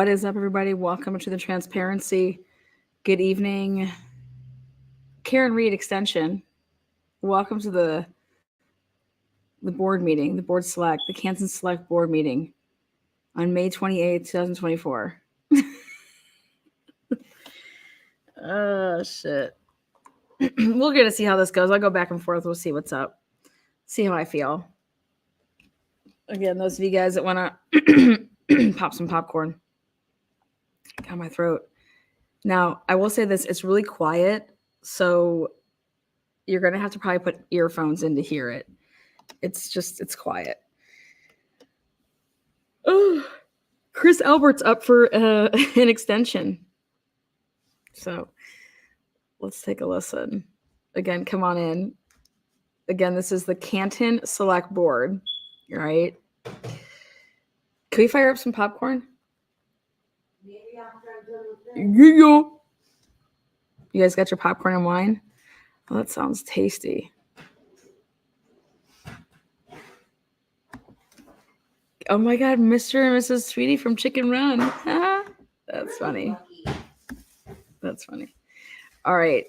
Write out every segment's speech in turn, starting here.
What is up, everybody? Welcome to the Transparency. Good evening. Karen Reed Extension. Welcome to the board meeting, the board select, the Kansas Select board meeting on May 28th, 2024. Oh, shit. We're going to see how this goes. I'll go back and forth. We'll see what's up. See how I feel. Again, those of you guys that want to pop some popcorn. Got my throat. Now, I will say this. It's really quiet, so you're going to have to probably put earphones in to hear it. It's quiet. Oh, Chris Albert's up for an extension. So let's take a listen. Again, come on in. Again, this is the Canton Select Board, right? Can we fire up some popcorn? Yeah. You guys got your popcorn and wine? Oh, that sounds tasty. Oh my God, Mr. and Mrs. Sweetie from Chicken Run. That's funny. That's funny. All right.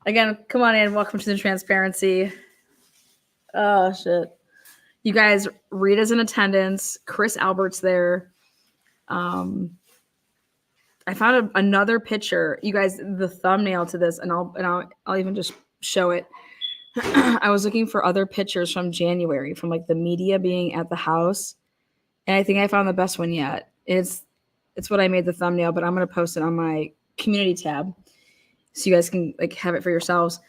Again, come on in. Welcome to the Transparency. Oh, shit. You guys, Rita's in attendance. Chris Albert's there. I found another picture. You guys, the thumbnail to this, and I'll even just show it. I was looking for other pictures from January, from like the media being at the house, and I think I found the best one yet. It's what I made the thumbnail, but I'm gonna post it on my community tab, so you guys can like have it for yourselves.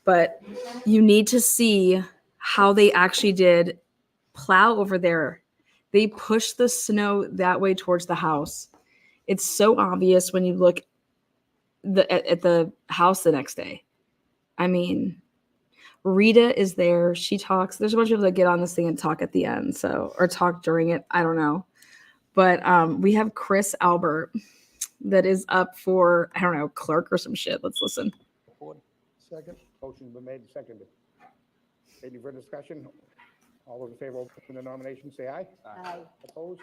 But you need to see how they actually did plow over there. They pushed the snow that way towards the house. It's so obvious when you look at the house the next day. I mean, Rita is there. She talks. There's a bunch of people that get on this thing and talk at the end, or talk during it. I don't know. But we have Chris Albert that is up for, I don't know, clerk or some shit. Let's listen. Second. Motion's been made and seconded. Any further discussion? All those in favor of opening the nomination, say aye. Aye. Opposed?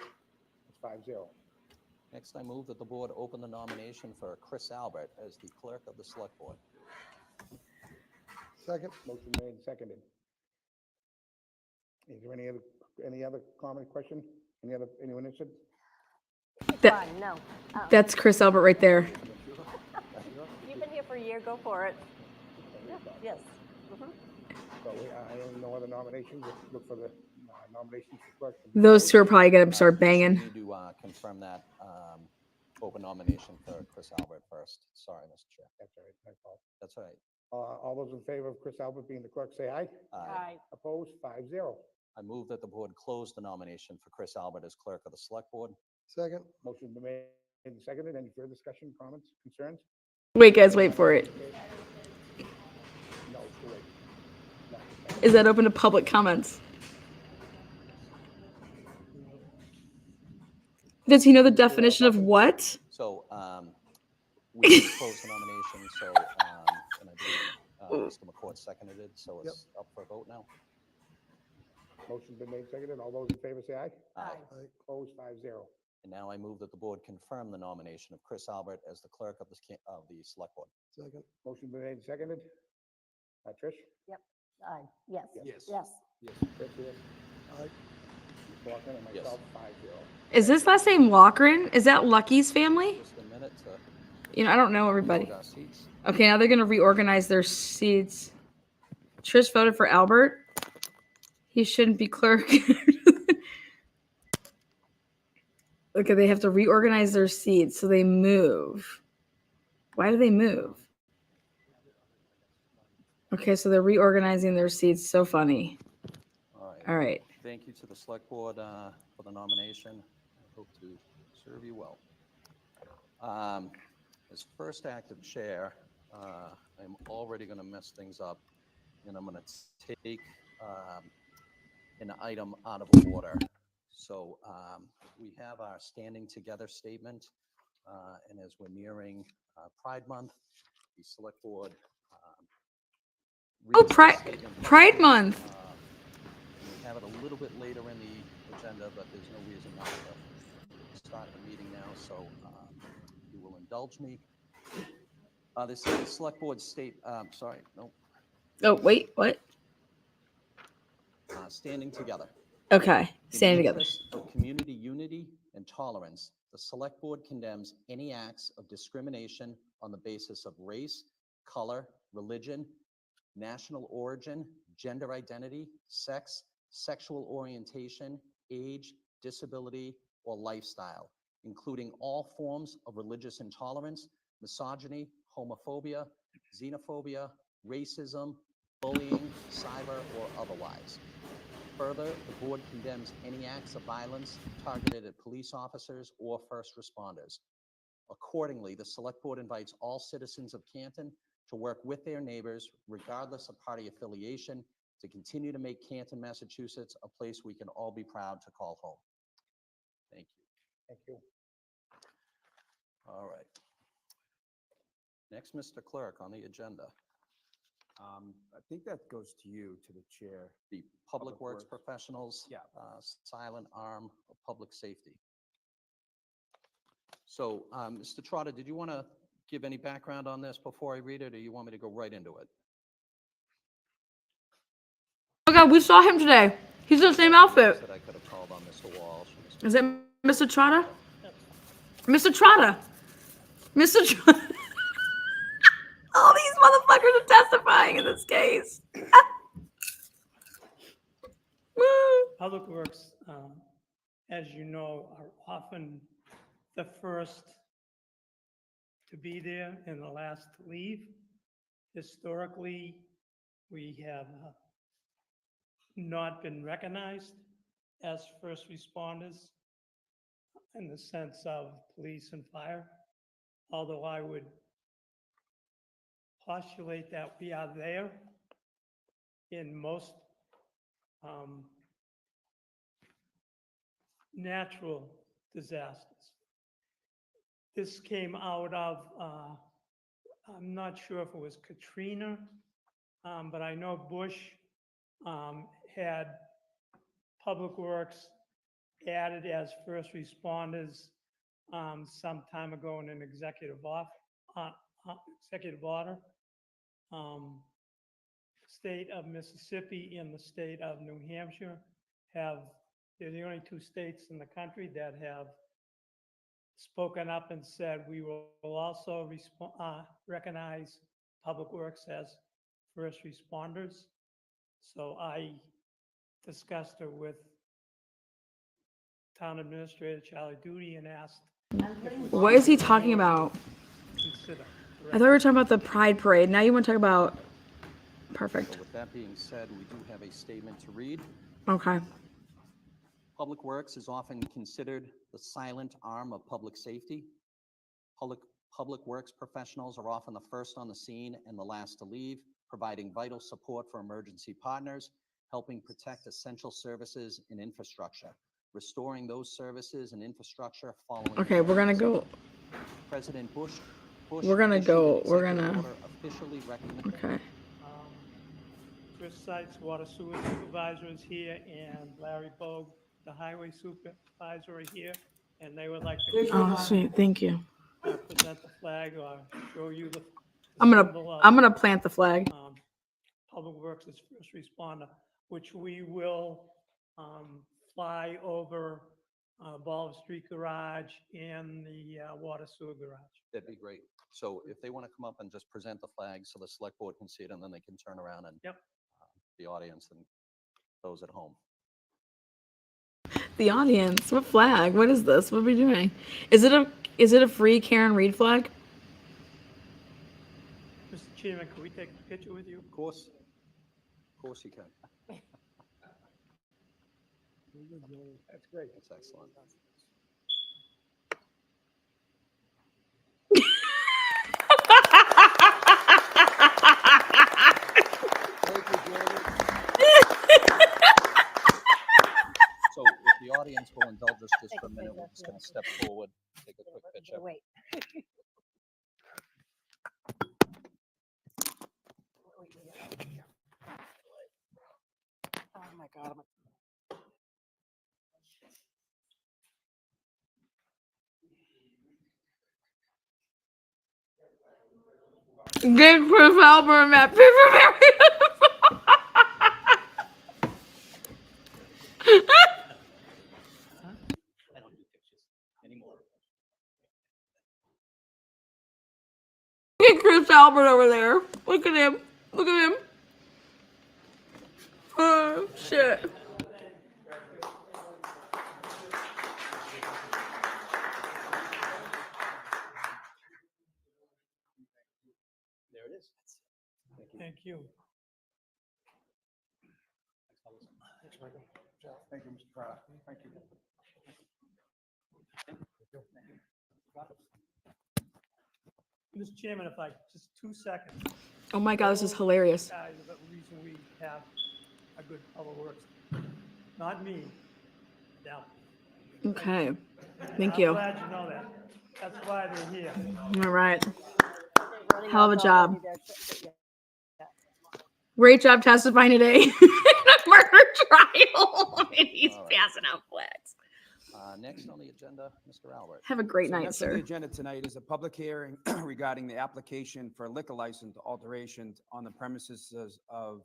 It's 5-0. Next, I move that the board open the nomination for Chris Albert as the clerk of the select board. Second. Motion made and seconded. Is there any other comment, question? Anyone interested? That- Fine, no. That's Chris Albert right there. You've been here for a year, go for it. Yes. So I have no other nominations. Let's look for the nominations for clerk. Those two are probably going to start banging. We need to confirm that open nomination for Chris Albert first. Sorry, Mr. Chair. That's all right. My fault. That's all right. All those in favor of Chris Albert being the clerk, say aye. Aye. Opposed? 5-0. I move that the board close the nomination for Chris Albert as clerk of the select board. Second. Motion's been made and seconded. Any further discussion, comments, concerns? Wait, guys, wait for it. No, it's too late. No. Is that open to public comments? Does he know the definition of what? So we did close the nomination. So and I believe Mr. McCourt seconded it. So it's up for a vote now. Motion's been made, seconded. All those in favor say aye. Aye. Opposed? 5-0. And now I move that the board confirm the nomination of Chris Albert as the clerk of the select board. Second. Motion's been made, seconded. Trish? Aye. Yes. Yes. Yes. Chris, yes. Aye. Walker and myself, 5-0. Is this last name Lochran? Is that Lucky's family? Just a minute to You know, I don't know everybody. vote our seats. Okay, now they're going to reorganize their seats. Trish voted for Albert. He shouldn't be clerk. Okay, they have to reorganize their seats, so they move. Why do they move? Okay, so they're reorganizing their seats. So funny. All right. Thank you to the select board for the nomination. I hope to serve you well. As first active chair, I'm already going to mess things up, and I'm going to take an item out of order. So we have our standing together statement, and as we're nearing Pride Month, the select board. Oh, reads the Pride statement. Month. We have it a little bit later in the agenda, but there's no reason not to. start the meeting now, so you will indulge me. This is the Select Board State, sorry, no, Oh, wait, what? standing together. Okay, In the standing together. interest of community unity and tolerance, the Select Board condemns any acts of discrimination on the basis of race, color, religion, national origin, gender identity, sex, sexual orientation, age, disability, or lifestyle, including all forms of religious intolerance, misogyny, homophobia, xenophobia, racism, bullying, cyber, or otherwise. Further, the board condemns any acts of violence targeted at police officers or first responders. Accordingly, the Select Board invites all citizens of Canton to work with their neighbors, regardless of party affiliation, to continue to make Canton, Massachusetts, a place we can all be proud to call home. Thank you. Thank you. All right. Next, Mr. Clerk, on the agenda, I think that goes to you, to the chair. the Public Public Works Works. Professionals, Yeah. silent arm of public safety. So, Mr. Trotter, did you want to give any background on this before I read it, or you want me to go right into it? Oh God, we saw him today. He's in the same outfit. That I could have called on Mr. Walsh. Mr. Is it Mr. Trotter? Mr. Trotter. Mr. Trotter. All these motherfuckers are testifying in this case. Woo. Public Works, as you know, are often the first to be there and the last to leave. Historically, we have not been recognized as first responders in the sense of police and fire, although I would postulate that we are there in most natural disasters. This came out of, I'm not sure if it was Katrina, but I know Bush had Public Works added as first responders some time ago in an executive order. State of Mississippi and the state of New Hampshire they're the only two states in the country that have spoken up and said we will also recognize Public Works as first responders. So I discussed it with Town Administrator Charlie Doody and asked if we What is he talking about? consider. I thought we were talking about the Pride Parade. Now you want to talk about. Perfect. So with that being said, we do have a statement to read. Okay. Public Works is often considered the silent arm of public safety. Public Works professionals are often the first on the scene and the last to leave, providing vital support for emergency partners, helping protect essential services and infrastructure, restoring those services and infrastructure following. Okay, we're gonna go. President Bush. We're gonna issued go- an we're executive gonna- order officially recommending. Okay. Chris Seitz, Water Sewer Supervisor, is here, and Larry Bogue, the Highway Supervisor, are here, and they would like to Oh, sweet. Thank you. present the flag or show you the I'm symbol of, gonna plant the flag. Public Works as first responder, which we will fly over Ball Street Garage and the Water Sewer Garage. That'd be great. So if they want to come up and just present the flag so the select board can see it, and then they can turn around and Yep. The audience and those at home. The audience. What flag? What is this? What are we doing? Is it a free Karen Reed flag? Mr. Chairman, can we take a picture with you? Of course you can. That's great. That's excellent. Thank you, Jeremy. So if the audience will indulge us just for a minute, we're just going to step forward, take a quick picture. Wait. Oh my God. Get Chris Albert and Matt Pipperberry. I don't do pictures anymore. Get Chris Albert over there. Look at him. Look at him. Oh, shit. There it is. Thank you. Thank you, Mr. Carter. Thank you. Mr. Chairman, if I, just 2 seconds. Oh my God, this is hilarious. Guys are the reason we have a good public works. Not me, them. Okay. Thank I'm you. glad you know that. That's why they're here. All right. They're running Hell of a off job. already. Yeah. Great job testifying today in a murder trial. And he's All right. passing out flags. Next on the agenda, Mr. Albert. Have a great So night, next on the sir. agenda tonight is a public hearing regarding the application for liquor license alterations on the premises of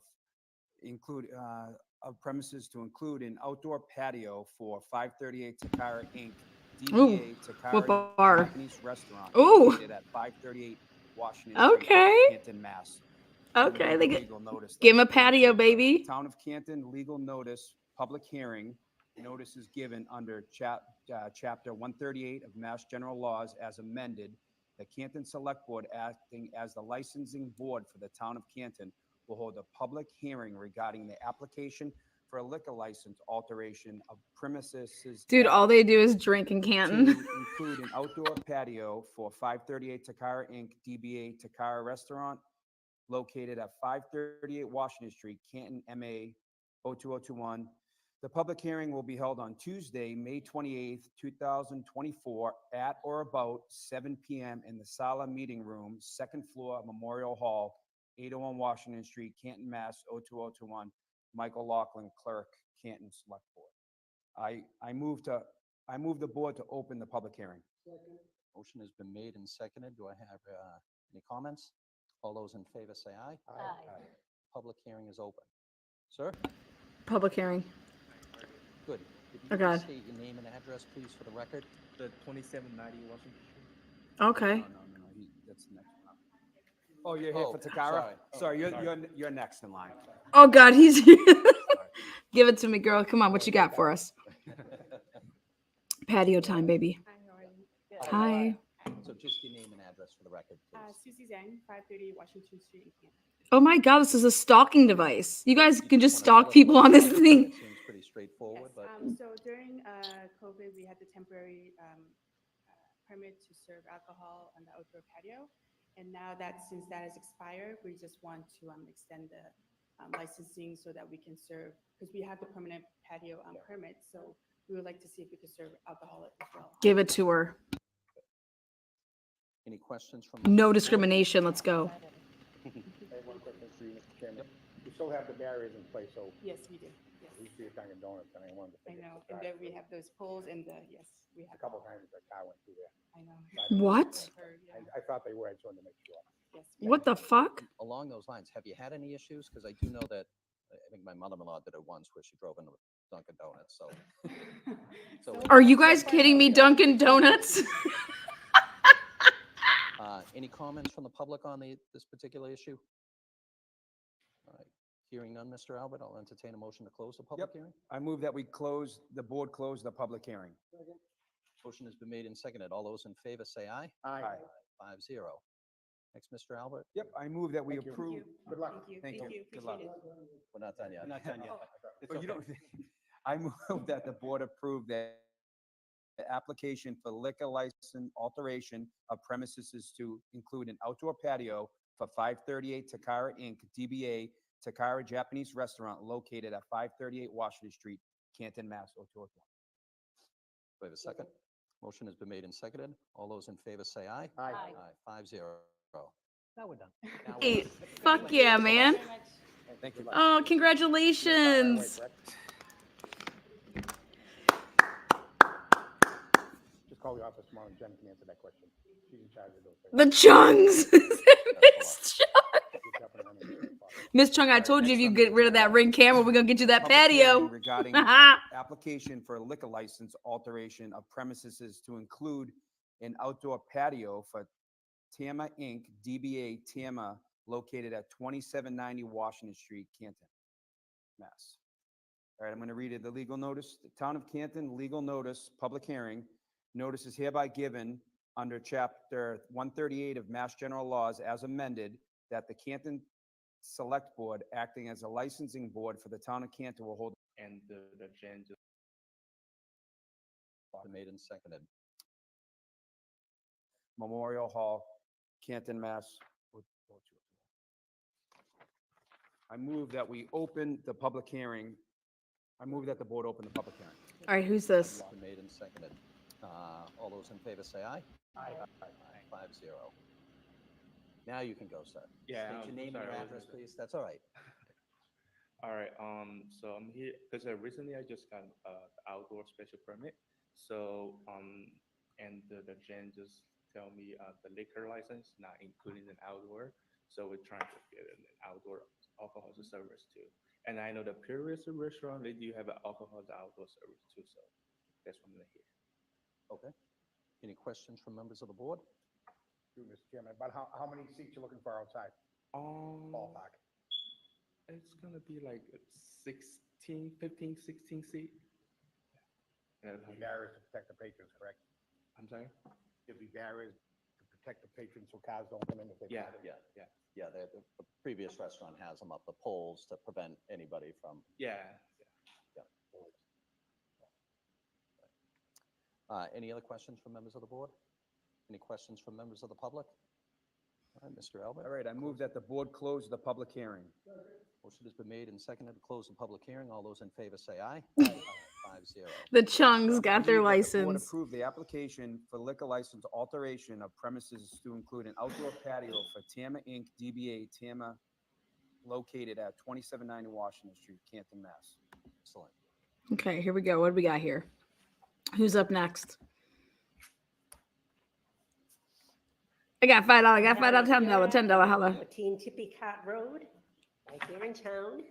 premises to include an outdoor patio for 538 Takara Inc., DBA what Takara bar? Japanese Restaurant Ooh. located at 538 Washington Street, Okay. Canton, Mass. Okay, they get, Legal notice give him a that's patio, been- baby. Town of Canton legal notice, public hearing. Notice is given under Chapter 138 of Mass General Laws as amended. The Canton Select Board, acting as the licensing board for the Town of Canton, will hold a public hearing regarding the application for a liquor license alteration of premises. Dude, at- all they do is drink in Canton. to include an outdoor patio for 538 Takara Inc., DBA Takara Restaurant, located at 538 Washington Street, Canton, MA 02021. The public hearing will be held on Tuesday, May 28th, 2024, at or about 7 p.m. in the Sala Meeting Room, second floor, Memorial Hall, 801 Washington Street, Canton, Mass. 02021. Michael Laughlin, Clerk, Canton Select Board. I move the board to open the public hearing. Motion has been made and seconded. Do I have any comments? All those in favor say aye. Aye. Public hearing is open. Sir? Public hearing. Good. If Oh, you God. could state your name and address, please, for the record. The 2790 Washington Street. Okay. No, that's next. Oh, you're here Oh, for Takara? sorry. Sorry, you're next in line. Oh God, he's give it to me, girl. Come on, what you got for us? Patio time, baby. Hi, how are you? Good. Hi. So just your name and address for the record, please. Susie Zhang, 530 Washington Street in Canton. Oh my God, this is a stalking device. You guys You can just wanna tell stalk us people what on it this is? thing. It seems pretty straightforward, but So during COVID, we had the temporary permit to serve alcohol on the outdoor patio. And now that, since that has expired, we just want to extend the licensing so that we can serve, because we have the permanent patio permit. So we would like to see if we could serve alcohol as well. Give it to her. any questions from? No discrimination. Let's go. I have one question for you, Mr. Chairman. You still have the barriers in place, so Yes, we do. Yes, we see a Dunkin' Donuts, and I wanted to. I figure know. it And out. then we have those poles and the, yes, we have. A couple times the car went through there. I know. What? Heard, yeah. I thought they were, I just wanted to make sure. Yes. What the fuck? Along those lines, have you had any issues? Because I do know that, I think my mother-in-law did it once where she drove into Dunkin' Donuts, so. So- Are you guys kidding me? Dunkin' Donuts? Any comments from the public on this particular issue? All right, hearing none, Mr. Albert, I'll entertain a motion to close the public Yep. hearing. I move that the board close the public hearing. Motion has been made and seconded. All those in favor say aye. Aye. 5-0. Next, Mr. Albert. Yep, I move that we Thank you. approve. Good luck. Thank you. Good luck. Appreciate it. We're not done yet. Not done yet. It's But you okay. don't, I move that the board approve the application for liquor license alteration of premises is to include an outdoor patio for 538 Takara Inc., DBA Takara Japanese Restaurant located at 538 Washington Street, Canton, Mass. 021. Do we have a second? Motion has been made and seconded. All those in favor say aye. Aye. Aye. 5-0. Now we're done. Hey, fuck yeah, man. Thank you. Oh, congratulations. Just call the office tomorrow and Jen can answer that question. She's in charge of those things. The Chungs. Miss Chung, I Alright, told you if next you on the get rid of that agenda, ring camera, we're gonna get you that public hearing patio. regarding application for a liquor license alteration of premises to include an outdoor patio for Tama Inc., DBA Tama, located at 2790 Washington Street, Canton, Mass. All right, I'm going to read it. The legal notice, the Town of Canton legal notice, public hearing. Notice is hereby given under Chapter 138 of Mass General Laws as amended, that the Canton Select Board, acting as a licensing board for the Town of Canton, will hold And the changes. Been made and seconded. Memorial Hall, Canton, Mass. I move that we open the public hearing. I move that the board open the public hearing. All right, who's this? Been made and seconded. All those in favor say aye. Aye. 5-0. Now you can go, sir. Yeah, State your name and sorry, your I was address, gonna please. That's all right. All right, so I'm here because recently I just got outdoor special permit. So, and the Jen just tell me the liquor license not including an outdoor. So we're trying to get an outdoor alcohol service too. And I know the previous restaurant, they do have an alcohol outdoor service too. So that's what I'm here. Okay. Any questions from members of the board? You, Mr. Chairman, about how many seats you looking for outside? Ballpark. It's gonna be like 16, 15, 16 seat. Yeah, There'll be barriers to protect the patrons, correct? I'm sorry? There'll be barriers to protect the patrons so cars don't come in if they. Yeah, try to- yeah, yeah, Yeah, the previous restaurant has them up, the poles to prevent anybody from. yeah. Any other questions from members of the board? Any questions from members of the public? All right, Mr. Albert. All right, I move that the board close the public hearing. Motion has been made and seconded to close the public hearing. All those in favor say aye. 5-0. The Chungs got their I move that the board license. approve the application for liquor license alteration of premises to include an outdoor patio for Tama Inc., DBA Tama, located at 2790 Washington Street, Canton, Mass. Excellent. Okay, here we go. What do we got here? Who's up next? I got $5. I got $5, $10, holla. 14 Tippy Cot Road, right here in town.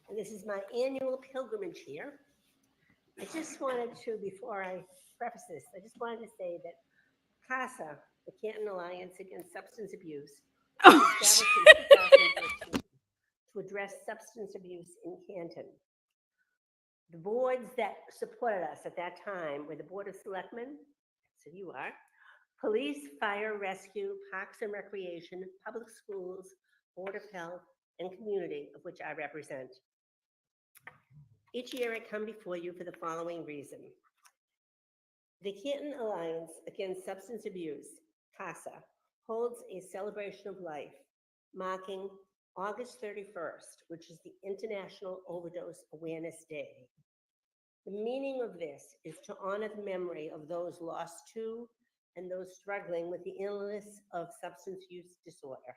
And this is my annual pilgrimage here. I just wanted to, before I preface this, I just wanted to say that CASA, the Canton Alliance Against Substance Abuse, was Oh, established in 2013 to address substance abuse in Canton. The boards that supported us at that time were the Board of Selectmen, so you are, Police, Fire, Rescue, Parks and Recreation, Public Schools, Board of Health, and Community, of which I represent. Each year I come before you for the following reason. The Canton Alliance Against Substance Abuse, CASA, holds a celebration of life marking August 31st, which is the International Overdose Awareness Day. The meaning of this is to honor the memory of those lost to and those struggling with the illness of substance use disorder.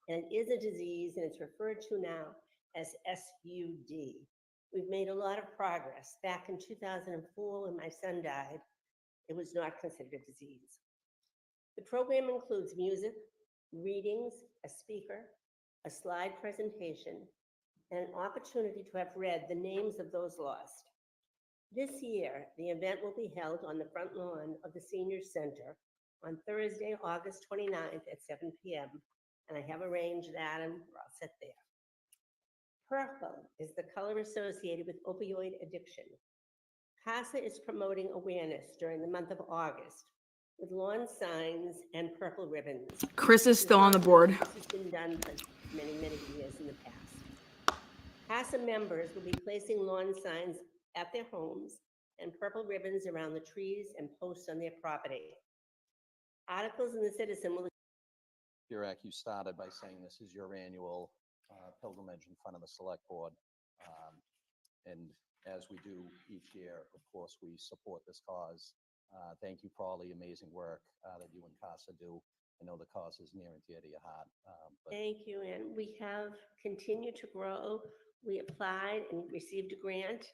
And it is a disease, and it's referred to now as SUD. We've made a lot of progress. Back in 2004, when my son died, it was not considered a disease. The program includes music, readings, a speaker, a slide presentation, and an opportunity to have read the names of those lost. This year, the event will be held on the front lawn of the Senior Center on Thursday, August 29th at 7 p.m. And I have arranged that, and we're all set there. Purple is the color associated with opioid addiction. CASA is promoting awareness during the month of August with lawn signs and purple ribbons. Chris is still on the board. This has been done for many, many years in the past. CASA members will be placing lawn signs at their homes and purple ribbons around the trees and posts on their property. Articles in the Citizen will. Burek, you started by saying this is your annual pilgrimage in front of the select board. And as we do each year, of course, we support this cause. Thank you for all the amazing work that you and CASA do. I know the cause is near and dear to your heart. But Thank you, and we have continued to grow. We applied and received a grant,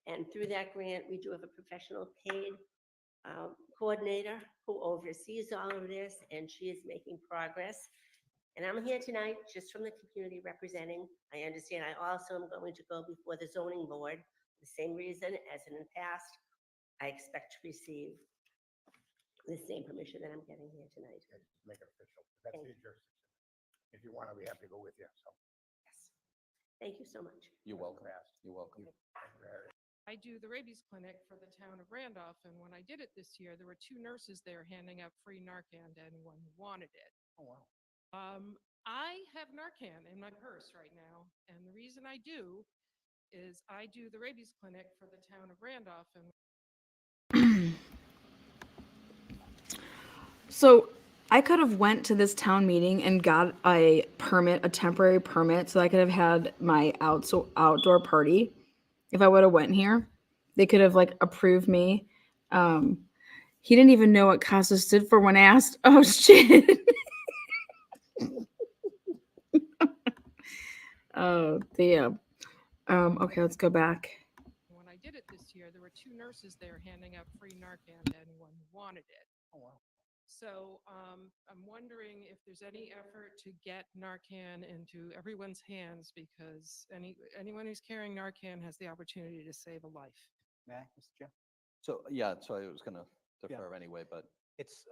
and through that grant, we do have a professional paid coordinator who oversees all of this, and she is making progress. And I'm here tonight just from the community representing. I understand I also am going to go before the zoning board. The same reason as in the past, I expect to receive the same permission that I'm getting here tonight. Make it official. That's Thank your jurisdiction. If you want to, we have to go with you, so. Yes. Thank you so much. You're welcome. Fast. You're welcome. I do the rabies clinic for the town of Randolph, and when I did it this year, there were 2 nurses there handing out free Narcan to anyone who wanted it. Oh, wow. I have Narcan in my purse right now, and the reason I do is I do the rabies clinic for the town of Randolph, and So I could have went to this town meeting and got a permit, a temporary permit, so I could have had my outdoor party. If I would have went here, they could have like approved me. He didn't even know what CASA stood for when I asked. Oh shit. Oh damn. Okay, let's go back. when I did it this year, there were 2 nurses there handing out free Narcan to anyone who wanted it. Oh, wow. So I'm wondering if there's any effort to get Narcan into everyone's hands, because anyone who's carrying Narcan has the opportunity to save a life. May I, Mr. Chair? So, yeah, so I was going to defer anyway, but It's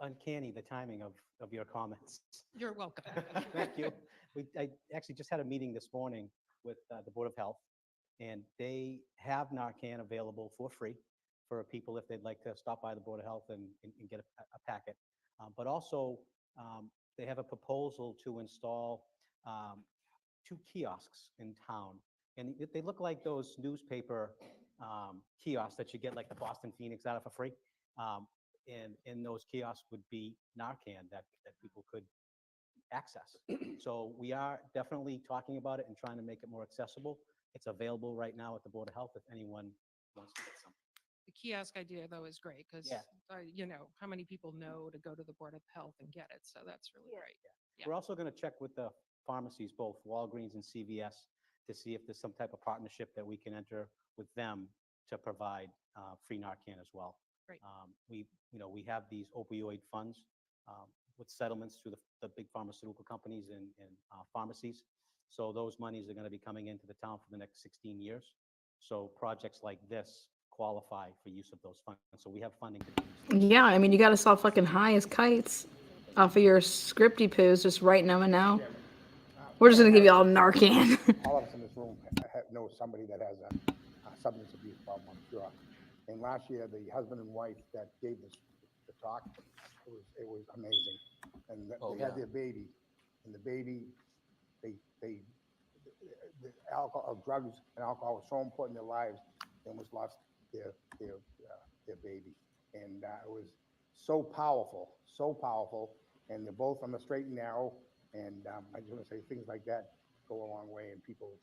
uncanny, the timing of your comments. You're welcome. Thank you. I actually just had a meeting this morning with the Board of Health, and they have Narcan available for free for people if they'd like to stop by the Board of Health and get a packet. But also, they have a proposal to install 2 kiosks in town. And they look like those newspaper kiosks that you get like the Boston Phoenix out of for free. And in those kiosks would be Narcan that people could access. So we are definitely talking about it and trying to make it more accessible. It's available right now at the Board of Health if anyone wants to get some. The kiosk idea, though, is great, because, Yeah. how many people know to go to the Board of Health and get it? So that's really great. Yeah. We're also going to check with the pharmacies, both Walgreens and CVS, to see if there's some type of partnership that we can enter with them to provide free Narcan as well. Great. We have these opioid funds with settlements through the big pharmaceutical companies and pharmacies. So those monies are going to be coming into the town for the next 16 years. So projects like this qualify for use of those funds. So we have funding to do this. Yeah, I mean, you got us all fucking high as kites off of your scripty poos, just writing them and now. We're just gonna give you all Narcan. All of us in this room know somebody that has a substance abuse problem, I'm sure. And last year, the husband and wife that gave this the talk, it was amazing. And they had their baby, and the baby, the alcohol, drugs and alcohol was so important in their lives, they almost lost their baby. And it was so powerful, and they're both on the straight and narrow. And I just want to say things like that go a long way, and people.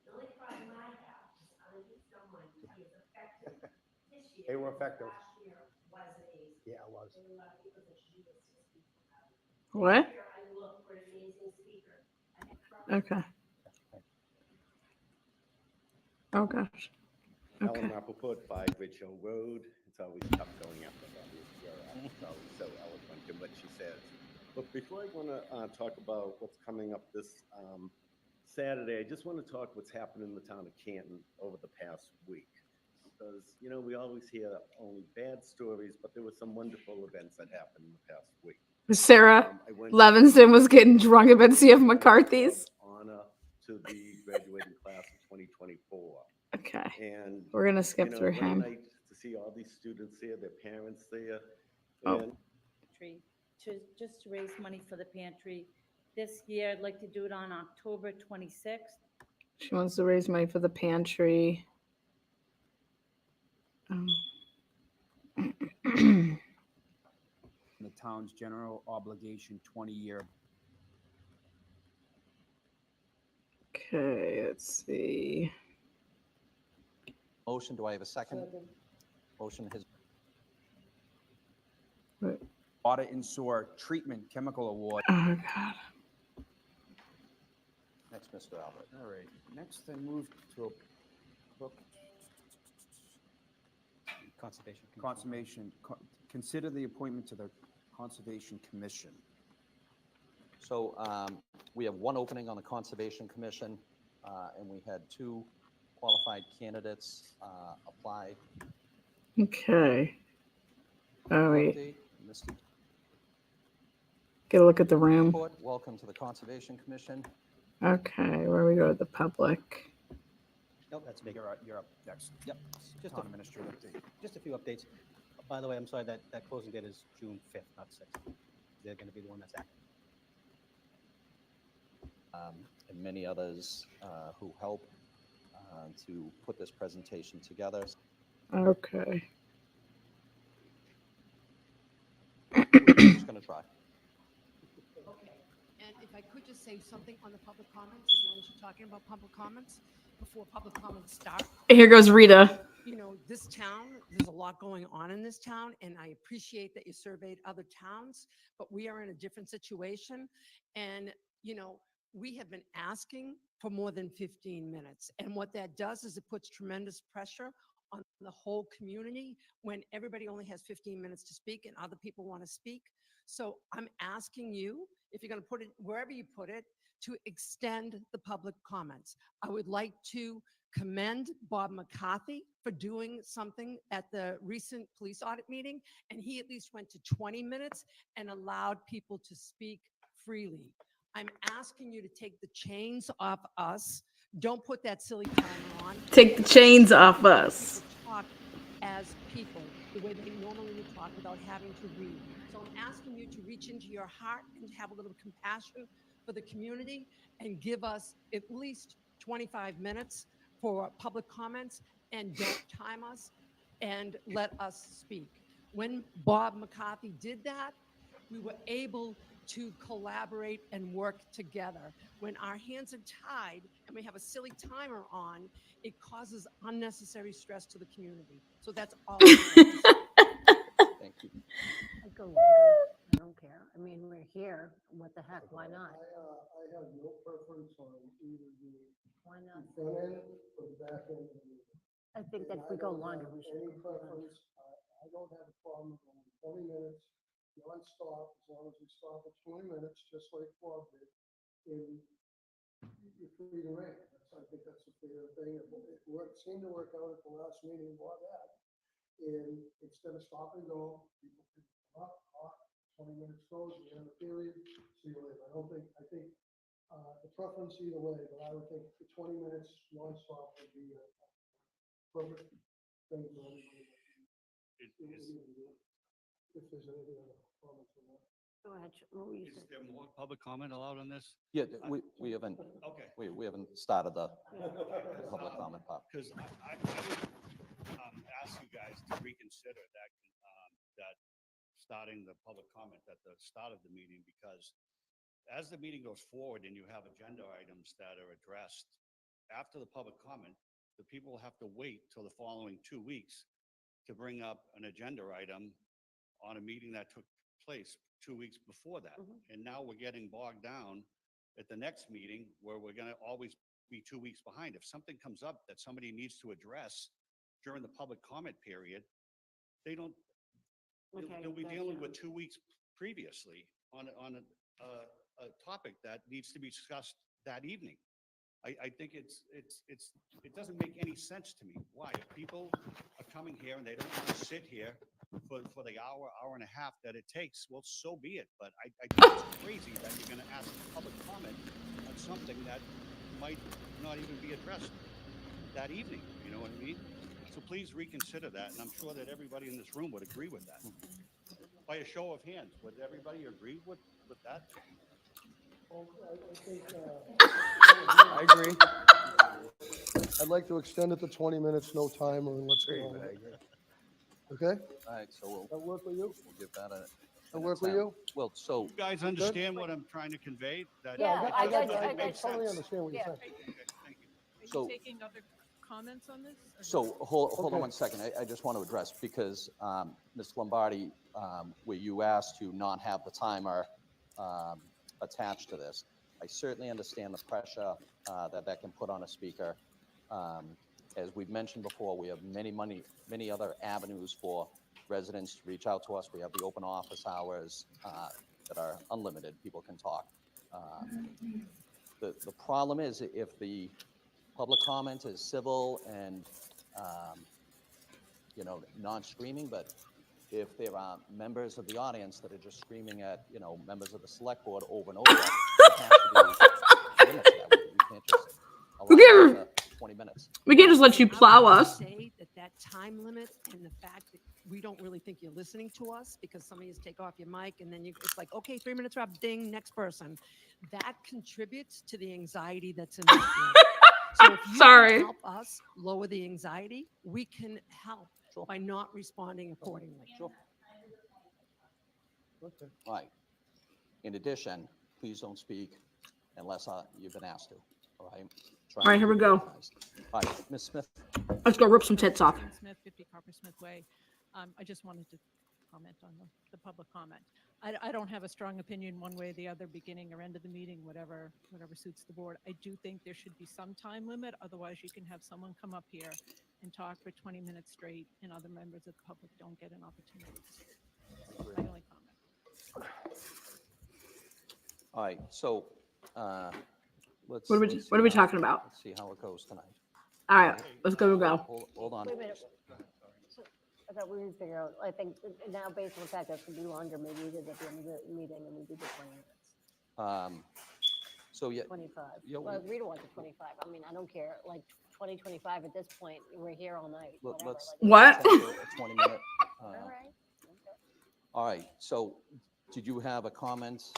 The only problem I have is I need someone who is effective this year. They were effective. Last year wasn't easy. Yeah, it was. There were a lot of people that you used to speak about. What? This year I look for an amazing speaker. Okay. Oh gosh. Okay. Alan Rappaport, 5 Ridge Hill Road. It's always tough going after that. It's always so eloquent in what she says. But before I want to talk about what's coming up this Saturday, I just want to talk what's happened in the town of Canton over the past week. Because, we always hear only bad stories, but there were some wonderful events that happened in the past week. Sarah I went Levinson was getting drunk at Betsy F. McCarthy's. honor to the graduating class of 2024. Okay. And We're gonna skip through what a him. night to see all these students there, their parents there. Oh. And Just to raise money for the pantry. This year, I'd like to do it on October 26th. She wants to raise money for the pantry. The town's general obligation 20-year. Okay, let's see. motion, do I have a second? Motion has, Water and Sewer Treatment Chemical Award. Oh God. next, Mr. Albert. All right, next I move to Conservation. Commission. Conservation, consider the appointment to the Conservation Commission. So we have one opening on the Conservation Commission, and we had 2 qualified candidates apply. Okay. Oh, wait. Update, Mr. Get a look at the room. Court, welcome to the Conservation Commission. Okay, where we go to the public. Nope, that's me. You're up next. Yep. Just Town a, administrator update. just a few updates. By the way, I'm sorry, that closing date is June 5th, not 6th. They're going to be the one that's active. And many others who help to put this presentation together. Okay. We're just going to try. Okay, and if I could just say something on the public comments, as long as you're talking about public comments, before public comments start. Here goes Rita. You know, this town, there's a lot going on in this town, and I appreciate that you surveyed other towns, but we are in a different situation. And, you know, we have been asking for more than 15 minutes. And what that does is it puts tremendous pressure on the whole community when everybody only has 15 minutes to speak and other people want to speak. So I'm asking you, if you're going to put it wherever you put it, to extend the public comments. I would like to commend Bob McCarthy for doing something at the recent police audit meeting, and he at least went to 20 minutes and allowed people to speak freely. I'm asking you to take the chains off us. Don't put that silly timer on. Take the chains off us. Talk as people, the way they normally would talk without having to read. So I'm asking you to reach into your heart and have a little compassion for the community and give us at least 25 minutes for public comments, and don't time us and let us speak. When Bob McCarthy did that, we were able to collaborate and work together. When our hands are tied and we have a silly timer on, it causes unnecessary stress to the community. So that's all. Thank you. I go longer. I don't care. I mean, we're here. What the heck? Why not? I have no preference on either the Why not? front end or the back end of the meeting. I think that if we go longer, we should. Any go longer. preference, I don't have a problem going 20 minutes, non-stop, as long as we stop at 20 minutes, just like Bob did. And you're free to rank. I think that's a fair thing. It seemed to work out at the last meeting Bob had. And instead of stop and go, people can come up, talk, 20 minutes goes, we have a period, see you later. I think the preference either way, but I would think the 20 minutes non-stop would be a perfect thing for everybody. If there's any other comments on that. Go ahead. What were you Is saying? there more public comment allowed on this? Yeah, we haven't, Okay. we haven't started the public comment part. Because I would ask you guys to reconsider that starting the public comment at the start of the meeting, because as the meeting goes forward and you have agenda items that are addressed after the public comment, the people have to wait till the following 2 weeks to bring up an agenda item on a meeting that took place 2 weeks before that. And now we're getting bogged down at the next meeting where we're going to always be 2 weeks behind. If something comes up that somebody needs to address during the public comment period, they don't, they'll be dealing with 2 weeks previously on a topic that needs to be discussed that evening. I think it doesn't make any sense to me. Why? If people are coming here and they don't want to sit here for the hour and a half that it takes, well, so be it. But I think it's crazy that you're going to ask public comment on something that might not even be addressed that evening. You know what I mean? So please reconsider that, and I'm sure that everybody in this room would agree with that. By a show of hands, would everybody agree with that? Well, I think, I agree. I'd like to extend it to 20 minutes, no timer, and let's go. on. Okay? All right, so That work with you? we'll give that a. That work with you? Well, so You guys understand what I'm trying to convey? That Yeah, I I totally understand what you're saying. Thank you. Are So- you taking other comments on this? or So no? hold on Okay. 1 second. I just want to address, because Ms. Lombardi, where you asked to not have the timer attached to this, I certainly understand the pressure that can put on a speaker. As we've mentioned before, we have many other avenues for residents to reach out to us. We have the open office hours that are unlimited. People can talk. The problem is if the public comment is civil and, you know, non-screaming, but if there are members of the audience that are just screaming at, you know, members of the select board over and over, there has to be limits to that. We can't just We allow can't- it to 20 minutes. We can't just let you I would plow have to us. Say that time limit and the fact that we don't really think you're listening to us because some of you take off your mic and then it's like, okay, 3 minutes wrap, ding, next person. That contributes to the anxiety that's in this room. So if you Sorry. can help us lower the anxiety, we can help by not responding accordingly. Sure. All right. In addition, please don't speak unless you've been asked to, all right? Try All right, and here we be go. organized. All right, Ms. Smith. Let's go rip some tits off. Jane Smith, 50 Coppersmith Way. I just wanted to comment on the public comment. I don't have a strong opinion one way or the other, beginning or end of the meeting, whatever suits the board. I do think there should be some time limit. Otherwise, you can have someone come up here and talk for 20 minutes straight, and other members of the public don't get an opportunity to speak. My only comment. All right, so let's. What are we- let's what are we see how- talking about? Let's see how it goes tonight. All right, let's go. Hold on. Wait a minute. I thought we would figure out, I think now based on the fact that it's gonna be longer, maybe we did at the end of the meeting and we did the 20 minutes, So yeah, 25. Yeah, Well, Rita wants 25. I mean, I don't care, like 20, 25 at this point, we're here all night, whatever. let's. like- What? let's take a 20-minute. All right. All right, so did you have a comment?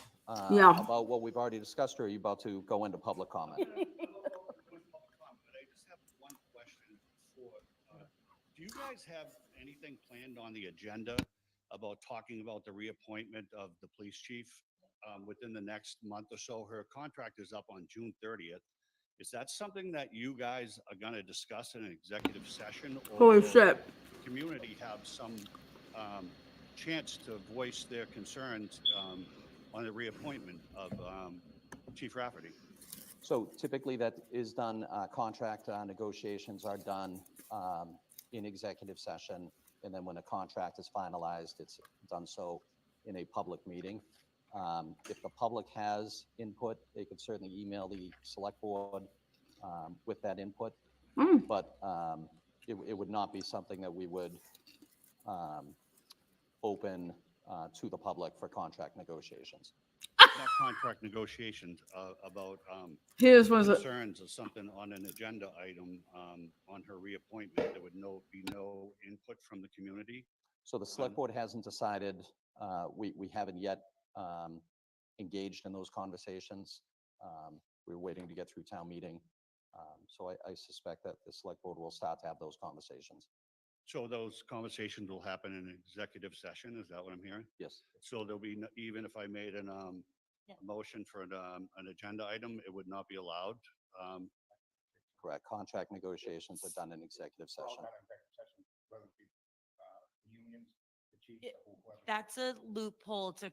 Yeah. About what we've already discussed, or are you about to go into public comment? But I just have one question for, do you guys have anything planned on the agenda about talking about the reappointment of the police chief within the next month or so? Her contract is up on June 30th. Is that something that you guys are going to discuss in an executive session? Or Holy will shit. the community have some chance to voice their concerns on the reappointment of Chief Rafferty? So typically that is done, contract negotiations are done in executive session. And then when a contract is finalized, it's done so in a public meeting. If the public has input, they could certainly email the select board with that input. Mm. But it would not be something that we would open to the public for contract negotiations. Not contract negotiations, about Here's one of the- concerns or something on an agenda item on her reappointment. There would be no input from the community. So the select board hasn't decided, we haven't yet engaged in those conversations. We're waiting to get through town meeting. So I suspect that the select board will start to have those conversations. So those conversations will happen in an executive session, is that what I'm hearing? Yes. So there'll be, even if I made an motion for an agenda item, it would not be allowed? Correct. Contract negotiations are done in executive session. That's a loophole to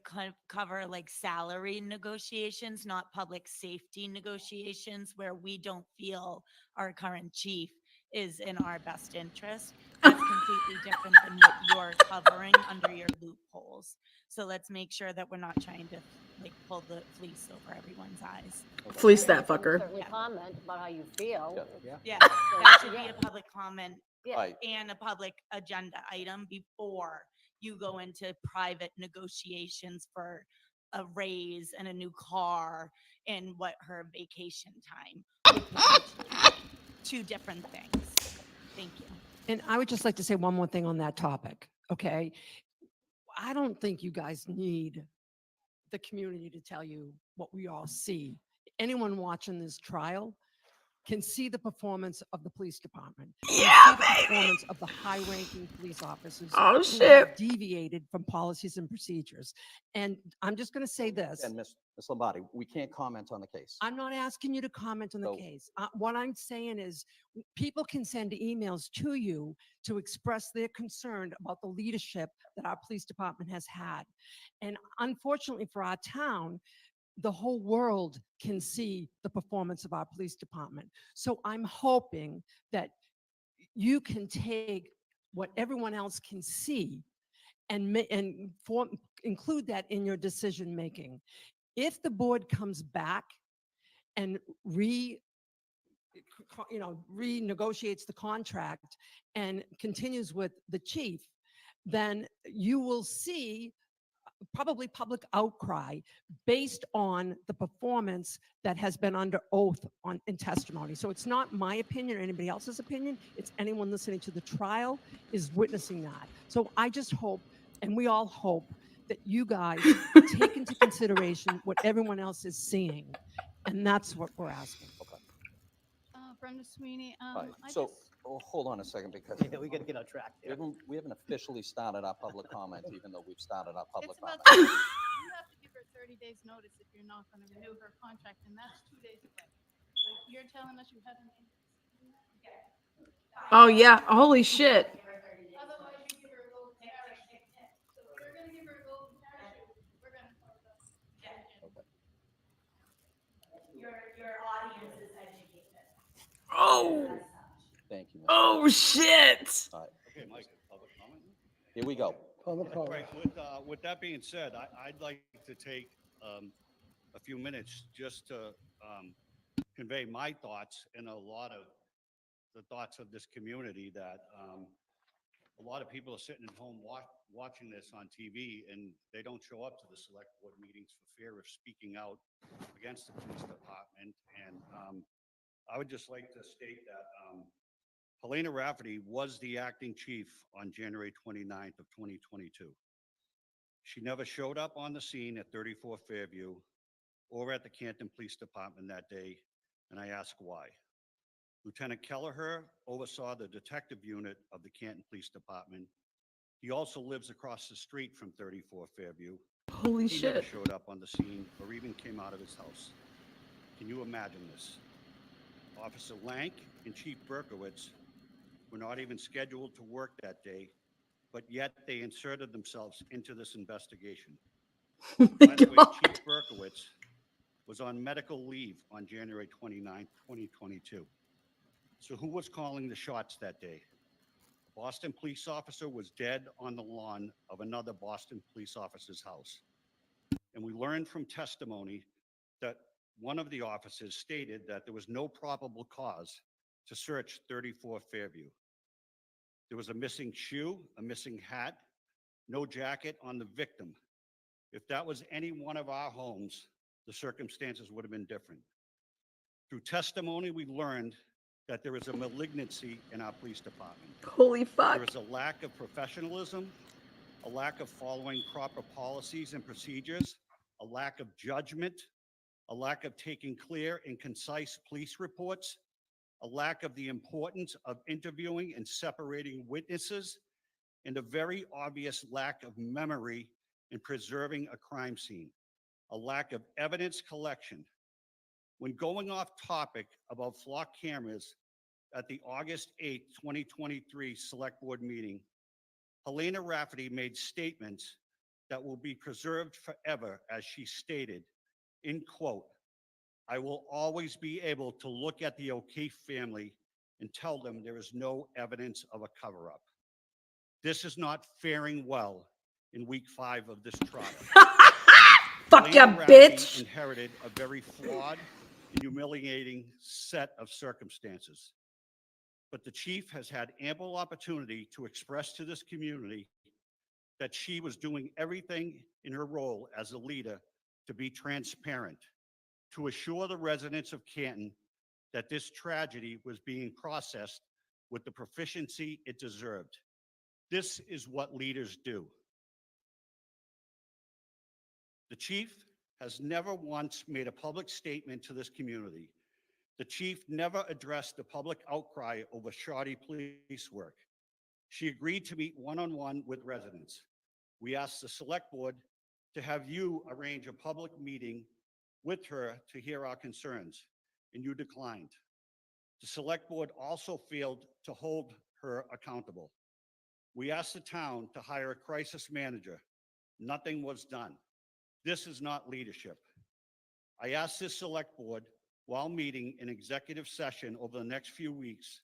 cover like salary negotiations, not public safety negotiations, where we don't feel our current chief is in our best interest. That's completely different than what you're covering under your loopholes. So let's make sure that we're not trying to like pull the fleece over everyone's eyes. Fleece that fucker. Certainly comment about how you feel. Yeah, that should be a public comment Yeah. and a public agenda item before you go into private negotiations for a raise and a new car and what her vacation time would potentially be. Two different things. Thank you. And I would just like to say one more thing on that topic, okay? I don't think you guys need the community to tell you what we all see. Anyone watching this trial can see the performance of the police department. Can see the performance of the high-ranking police officers Oh, who shit. have deviated from policies and procedures. And I'm just going to say this. And Ms. Lombardi, we can't comment on the case. I'm not asking you to comment on the So- case. What I'm saying is people can send emails to you to express their concern about the leadership that our police department has had. And unfortunately for our town, the whole world can see the performance of our police department. So I'm hoping that you can take what everyone else can see and include that in your decision making. If the board comes back and renegotiates the contract and continues with the chief, then you will see probably public outcry based on the performance that has been under oath in testimony. So it's not my opinion or anybody else's opinion. It's anyone listening to the trial is witnessing that. So I just hope, and we all hope, that you guys take into consideration what everyone else is seeing. And that's what we're asking. Brenda Sweeney. Right, so, hold on a second, because Yeah, we gotta get on track here. we haven't officially started our public comment, even though we've started our public It's about comment. you have to give her 30 days notice if you're not going to renew her contract, and that's 2 days away. So you're telling us you haven't. Oh yeah. Holy shit. Otherwise, you give her a golden parachute. So if we're going to give her a golden parachute, we're going to talk about. Your audience is educated. Oh. Thank you. Mr. Oh shit. All right, Okay, Mike, public comment? here we go. Right, with that being said, I'd like to take a few minutes just to convey my thoughts and a lot of the thoughts of this community that a lot of people are sitting at home watching this on TV, and they don't show up to the select board meetings for fear of speaking out against the police department. And I would just like to state that Helena Rafferty was the acting chief on January 29th of 2022. She never showed up on the scene at 34 Fairview or at the Canton Police Department that day, and I ask why. Lieutenant Kelleher oversaw the detective unit of the Canton Police Department. He also lives across the street from 34 Fairview. Holy He never shit. showed up on the scene or even came out of his house. Can you imagine this? Officer Lank and Chief Berkowitz were not even scheduled to work that day, but yet they inserted themselves into this investigation. By the way, Chief Berkowitz was on medical leave on January 29th, 2022. So who was calling the shots that day? A Boston police officer was dead on the lawn of another Boston police officer's house. And we learned from testimony that one of the officers stated that there was no probable cause to search 34 Fairview. There was a missing shoe, a missing hat, no jacket on the victim. If that was any one of our homes, the circumstances would have been different. Through testimony, we learned that there is a malignancy in our police department. Holy fuck. There is a lack of professionalism, a lack of following proper policies and procedures, a lack of judgment, a lack of taking clear and concise police reports, a lack of the importance of interviewing and separating witnesses, and a very obvious lack of memory in preserving a crime scene, a lack of evidence collection. When going off topic about flock cameras at the August 8th, 2023 Select Board meeting, Helena Rafferty made statements that will be preserved forever, as she stated, in quote, "I will always be able to look at the O'Keefe family and tell them there is no evidence of a cover-up." This is not faring well in week 5 of this trial. Fuck ya, Helena Rafferty bitch. inherited a very flawed and humiliating set of circumstances. But the chief has had ample opportunity to express to this community that she was doing everything in her role as a leader to be transparent, to assure the residents of Canton that this tragedy was being processed with the proficiency it deserved. This is what leaders do. The chief has never once made a public statement to this community. The chief never addressed the public outcry over shoddy police work. She agreed to meet one-on-one with residents. We asked the select board to have you arrange a public meeting with her to hear our concerns, and you declined. The select board also failed to hold her accountable. We asked the town to hire a crisis manager. Nothing was done. This is not leadership. I asked this select board, while meeting in executive session over the next few weeks,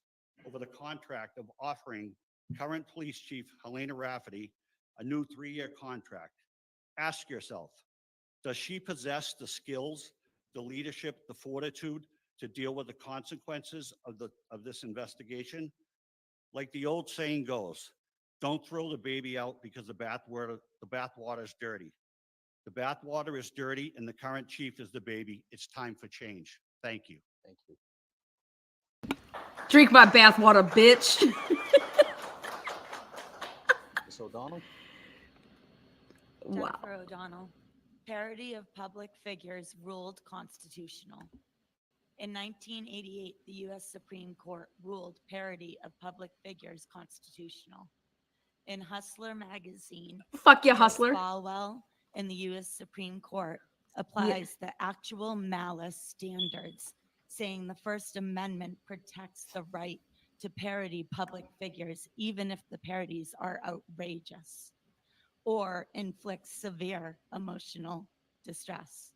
over the contract of offering current police chief Helena Rafferty a new 3-year contract. Ask yourself, does she possess the skills the leadership, the fortitude to deal with the consequences of this investigation. Like the old saying goes, don't throw the baby out because the bathwater is dirty. The bathwater is dirty and the current chief is the baby. It's time for change. Thank you. Thank you. Drink my bathwater, bitch. Ms. O'Donnell? Wow. Jennifer O'Donnell. Parody of public figures ruled constitutional. In 1988, the U.S. Supreme Court ruled parody of public figures constitutional. In Hustler magazine, Fuck you, Joyce Hustler. Falwell in the U.S. Supreme Court applies the actual malice standards, saying the First Amendment protects the right to parody public figures, even if the parodies are outrageous or inflict severe emotional distress.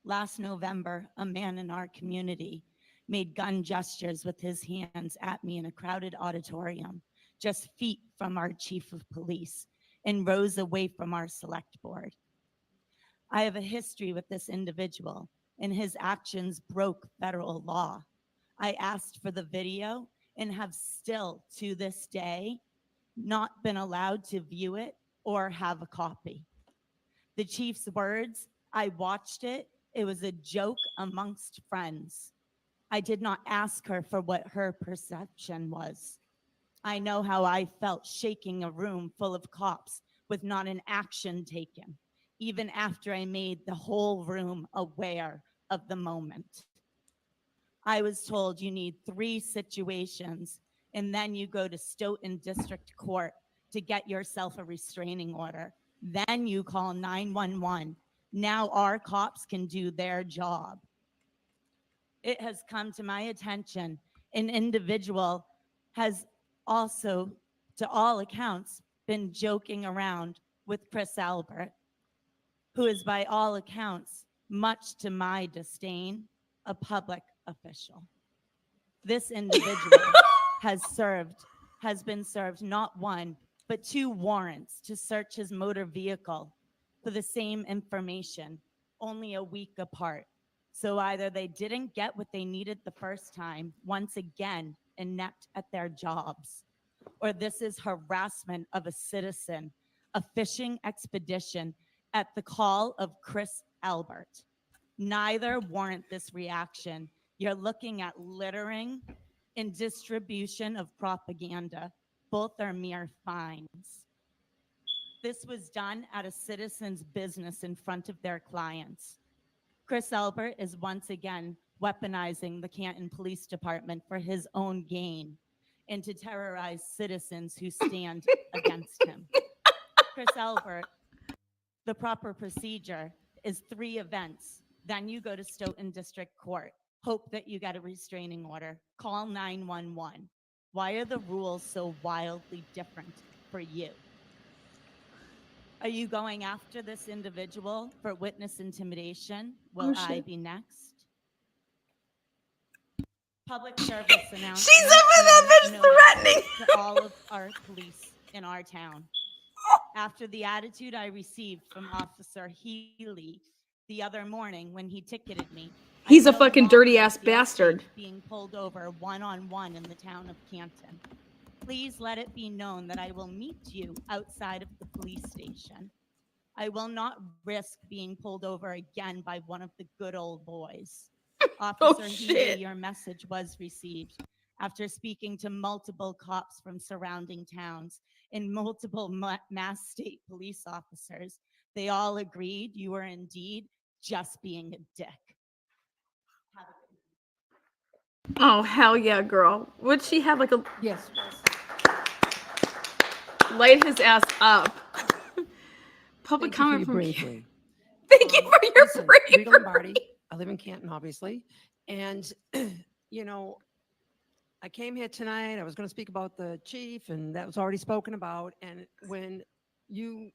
Last November, a man in our community made gun gestures with his hands at me in a crowded auditorium, just feet from our chief of police, and rows away from our select board. I have a history with this individual, and his actions broke federal law. I asked for the video and have still, to this day, not been allowed to view it or have a copy. The chief's words, I watched it. It was a joke amongst friends. I did not ask her for what her perception was. I know how I felt shaking a room full of cops with not an action taken, even after I made the whole room aware of the moment. I was told you need 3 situations, and then you go to Stoughton District Court to get yourself a restraining order. Then you call 911. Now our cops can do their job. It has come to my attention an individual has also, to all accounts, been joking around with Chris Albert, who is by all accounts, much to my disdain, a public official. This individual has been served not 1, but 2 warrants to search his motor vehicle for the same information, only a week apart. So either they didn't get what they needed the first time, once again inept at their jobs, or this is harassment of a citizen, a fishing expedition at the call of Chris Albert. Neither warrant this reaction. You're looking at littering and distribution of propaganda. Both are mere fines. This was done at a citizen's business in front of their clients. Chris Albert is once again weaponizing the Canton Police Department for his own gain and to terrorize citizens who stand against him. Chris Albert, the proper procedure is 3 events. Then you go to Stoughton District Court. Hope that you get a restraining order. Call 911. Why are the rules so wildly different for you? Are you going after this individual for witness intimidation? Will Oh, I shit. be next? Public service announcement. She's over that bitch notice threatening. to all of our police in our town. After the attitude I received from Officer Healy the other morning when he ticketed me, I He's a no fucking longer dirty ass feel bastard. safe being pulled over one-on-one in the town of Canton. Please let it be known that I will meet you outside of the police station. I will not risk being pulled over again by one of the good old boys. Officer Healy, shit. your message was received. After speaking to multiple cops from surrounding towns and multiple Mass State police officers, they all agreed you were indeed just being a dick. Have a good Oh, hell yeah, girl. Would she have like a... Yes. Light his ass up. Public Thank you for comment your from... bravery. Thank you for your Listen, bravery. Rita Lombardi, I live in Canton, obviously. And, you know, I came here tonight, I was going to speak about the chief, and that was already spoken about. And when you,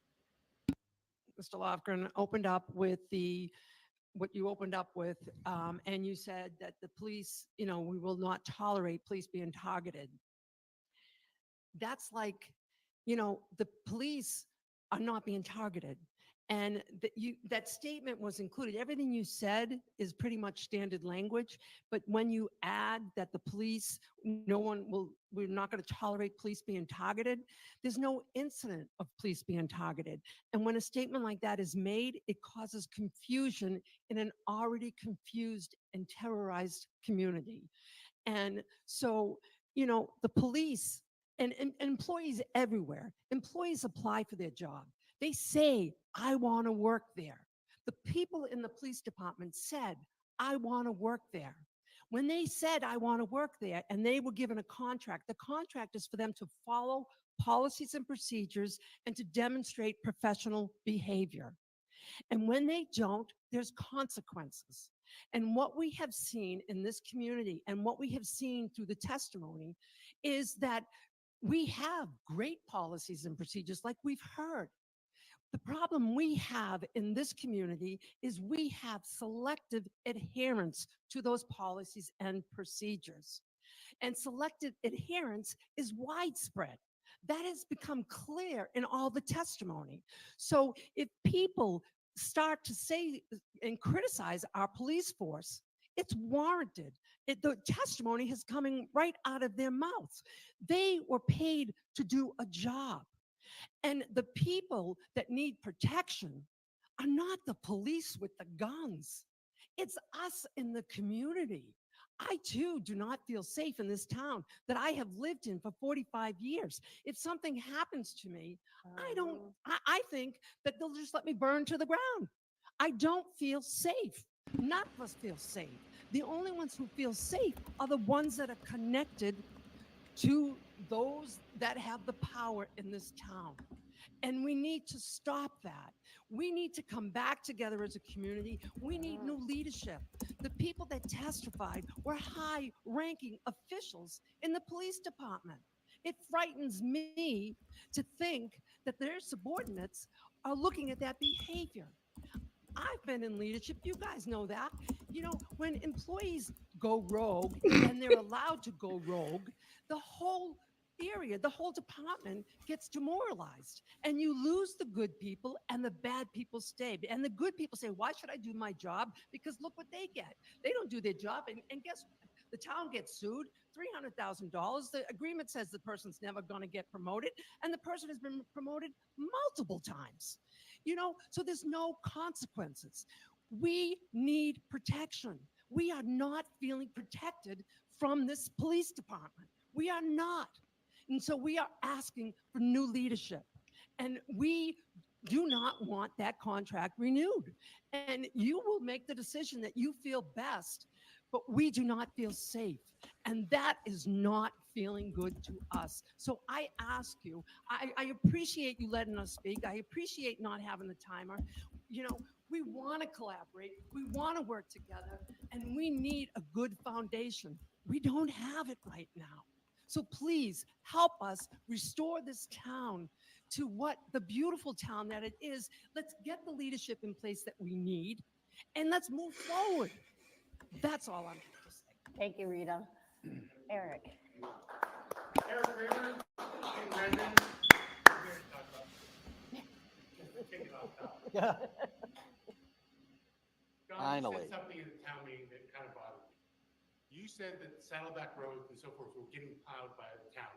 Mr. Lofgren, opened up with what you opened up with, and you said that the police, you know, we will not tolerate police being targeted. That's like, you know, the police are not being targeted. And that statement was included. Everything you said is pretty much standard language. But when you add that the police, we're not going to tolerate police being targeted, there's no incident of police being targeted. And when a statement like that is made, it causes confusion in an already confused and terrorized community. And so, the police and employees everywhere, employees apply for their job. They say, I want to work there. The people in the police department said, I want to work there. When they said, I want to work there, and they were given a contract, the contract is for them to follow policies and procedures and to demonstrate professional behavior. And when they don't, there's consequences. And what we have seen in this community and what we have seen through the testimony is that we have great policies and procedures like we've heard. The problem we have in this community is we have selective adherence to those policies and procedures. And selective adherence is widespread. That has become clear in all the testimony. So if people start to say and criticize our police force, it's warranted. The testimony is coming right out of their mouths. They were paid to do a job. And the people that need protection are not the police with the guns. It's us in the community. I too do not feel safe in this town that I have lived in for 45 years. If something happens to me, I think that they'll just let me burn to the ground. I don't feel safe. None of us feel safe. The only ones who feel safe are the ones that are connected to those that have the power in this town. And we need to stop that. We need to come back together as a community. We need new leadership. The people that testified were high-ranking officials in the police department. It frightens me to think that their subordinates are looking at that behavior. I've been in leadership. You guys know that. When employees go rogue and they're allowed to go rogue, the whole area, the whole department gets demoralized, and you lose the good people and the bad people stay. And the good people say, why should I do my job? Because look what they get. They don't do their job. And guess what? The town gets sued, $300,000. The agreement says the person's never going to get promoted, and the person has been promoted multiple times. So there's no consequences. We need protection. We are not feeling protected from this police department. We are not. And so we are asking for new leadership. And we do not want that contract renewed. And you will make the decision that you feel best, but we do not feel safe. And that is not feeling good to us. So I ask you, I appreciate you letting us speak. I appreciate not having the timer. We want to collaborate. We want to work together, and we need a good foundation. We don't have it right now. So please help us restore this town to what the beautiful town that it is. Let's get the leadership in place that we need, and let's move forward. That's all I'm going to say. Thank you, Rita. Eric. Yeah. John, Finally. you said something in the town meeting that kind of bothered me. You said that Saddleback Road and so forth were getting plowed by the town.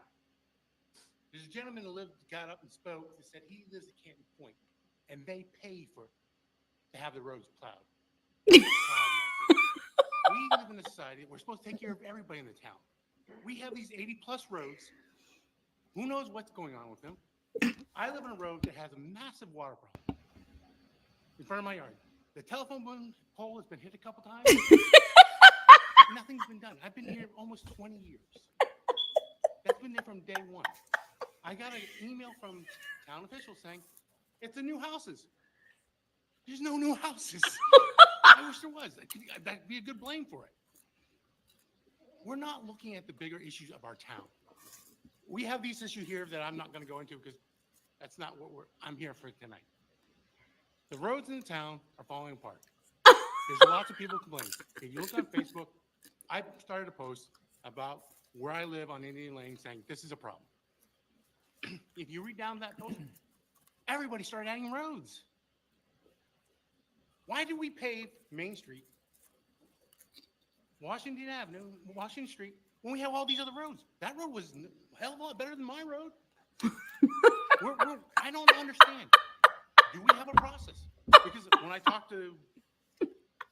There's a gentleman who got up and spoke that said he lives at Canton Point, and they pay to have the roads plowed. We live in a society, we're supposed to take care of everybody in the town. We have these 80-plus roads. Who knows what's going on with them? I live on a road that has a massive water problem in front of my yard. The telephone pole has been hit a couple times. Nothing's been done. I've been here almost 20 years. That's been there from day one. I got an email from town officials saying, it's the new houses. There's no new houses. I wish there was. That'd be a good blame for it. We're not looking at the bigger issues of our town. We have these issues here that I'm not going to go into because that's not what I'm here for tonight. The roads in the town are falling apart. There's lots of people complaining. If you look on Facebook, I started a post about where I live on Indian Lane saying this is a problem. If you read down that post, everybody started adding roads. Why do we pave Main Street, Washington Avenue, Washington Street, when we have all these other roads? That road was a hell of a lot better than my road. I don't understand. Do we have a process? Because when I talked to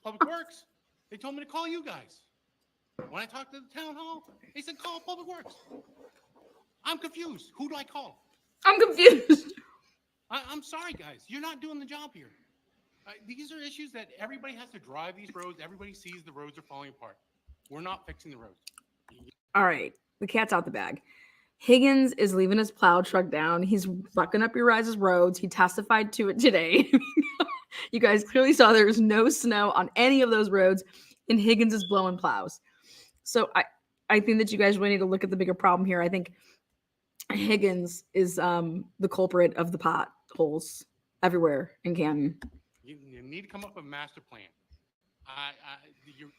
Public Works, they told me to call you guys. When I talked to the town hall, they said call Public Works. I'm confused. Who do I call? I'm confused. I'm sorry, guys. You're not doing the job here. These are issues that everybody has to drive these roads. Everybody sees the roads are falling apart. We're not fixing the roads. All right, the cat's out the bag. Higgins is leaving his plow truck down. He's fucking up your guys' roads. He testified to it today. You guys clearly saw there was no snow on any of those roads, and Higgins is blowing plows. So I think that you guys really need to look at the bigger problem here. I think Higgins is the culprit of the potholes everywhere in Canton. You need to come up with a master plan.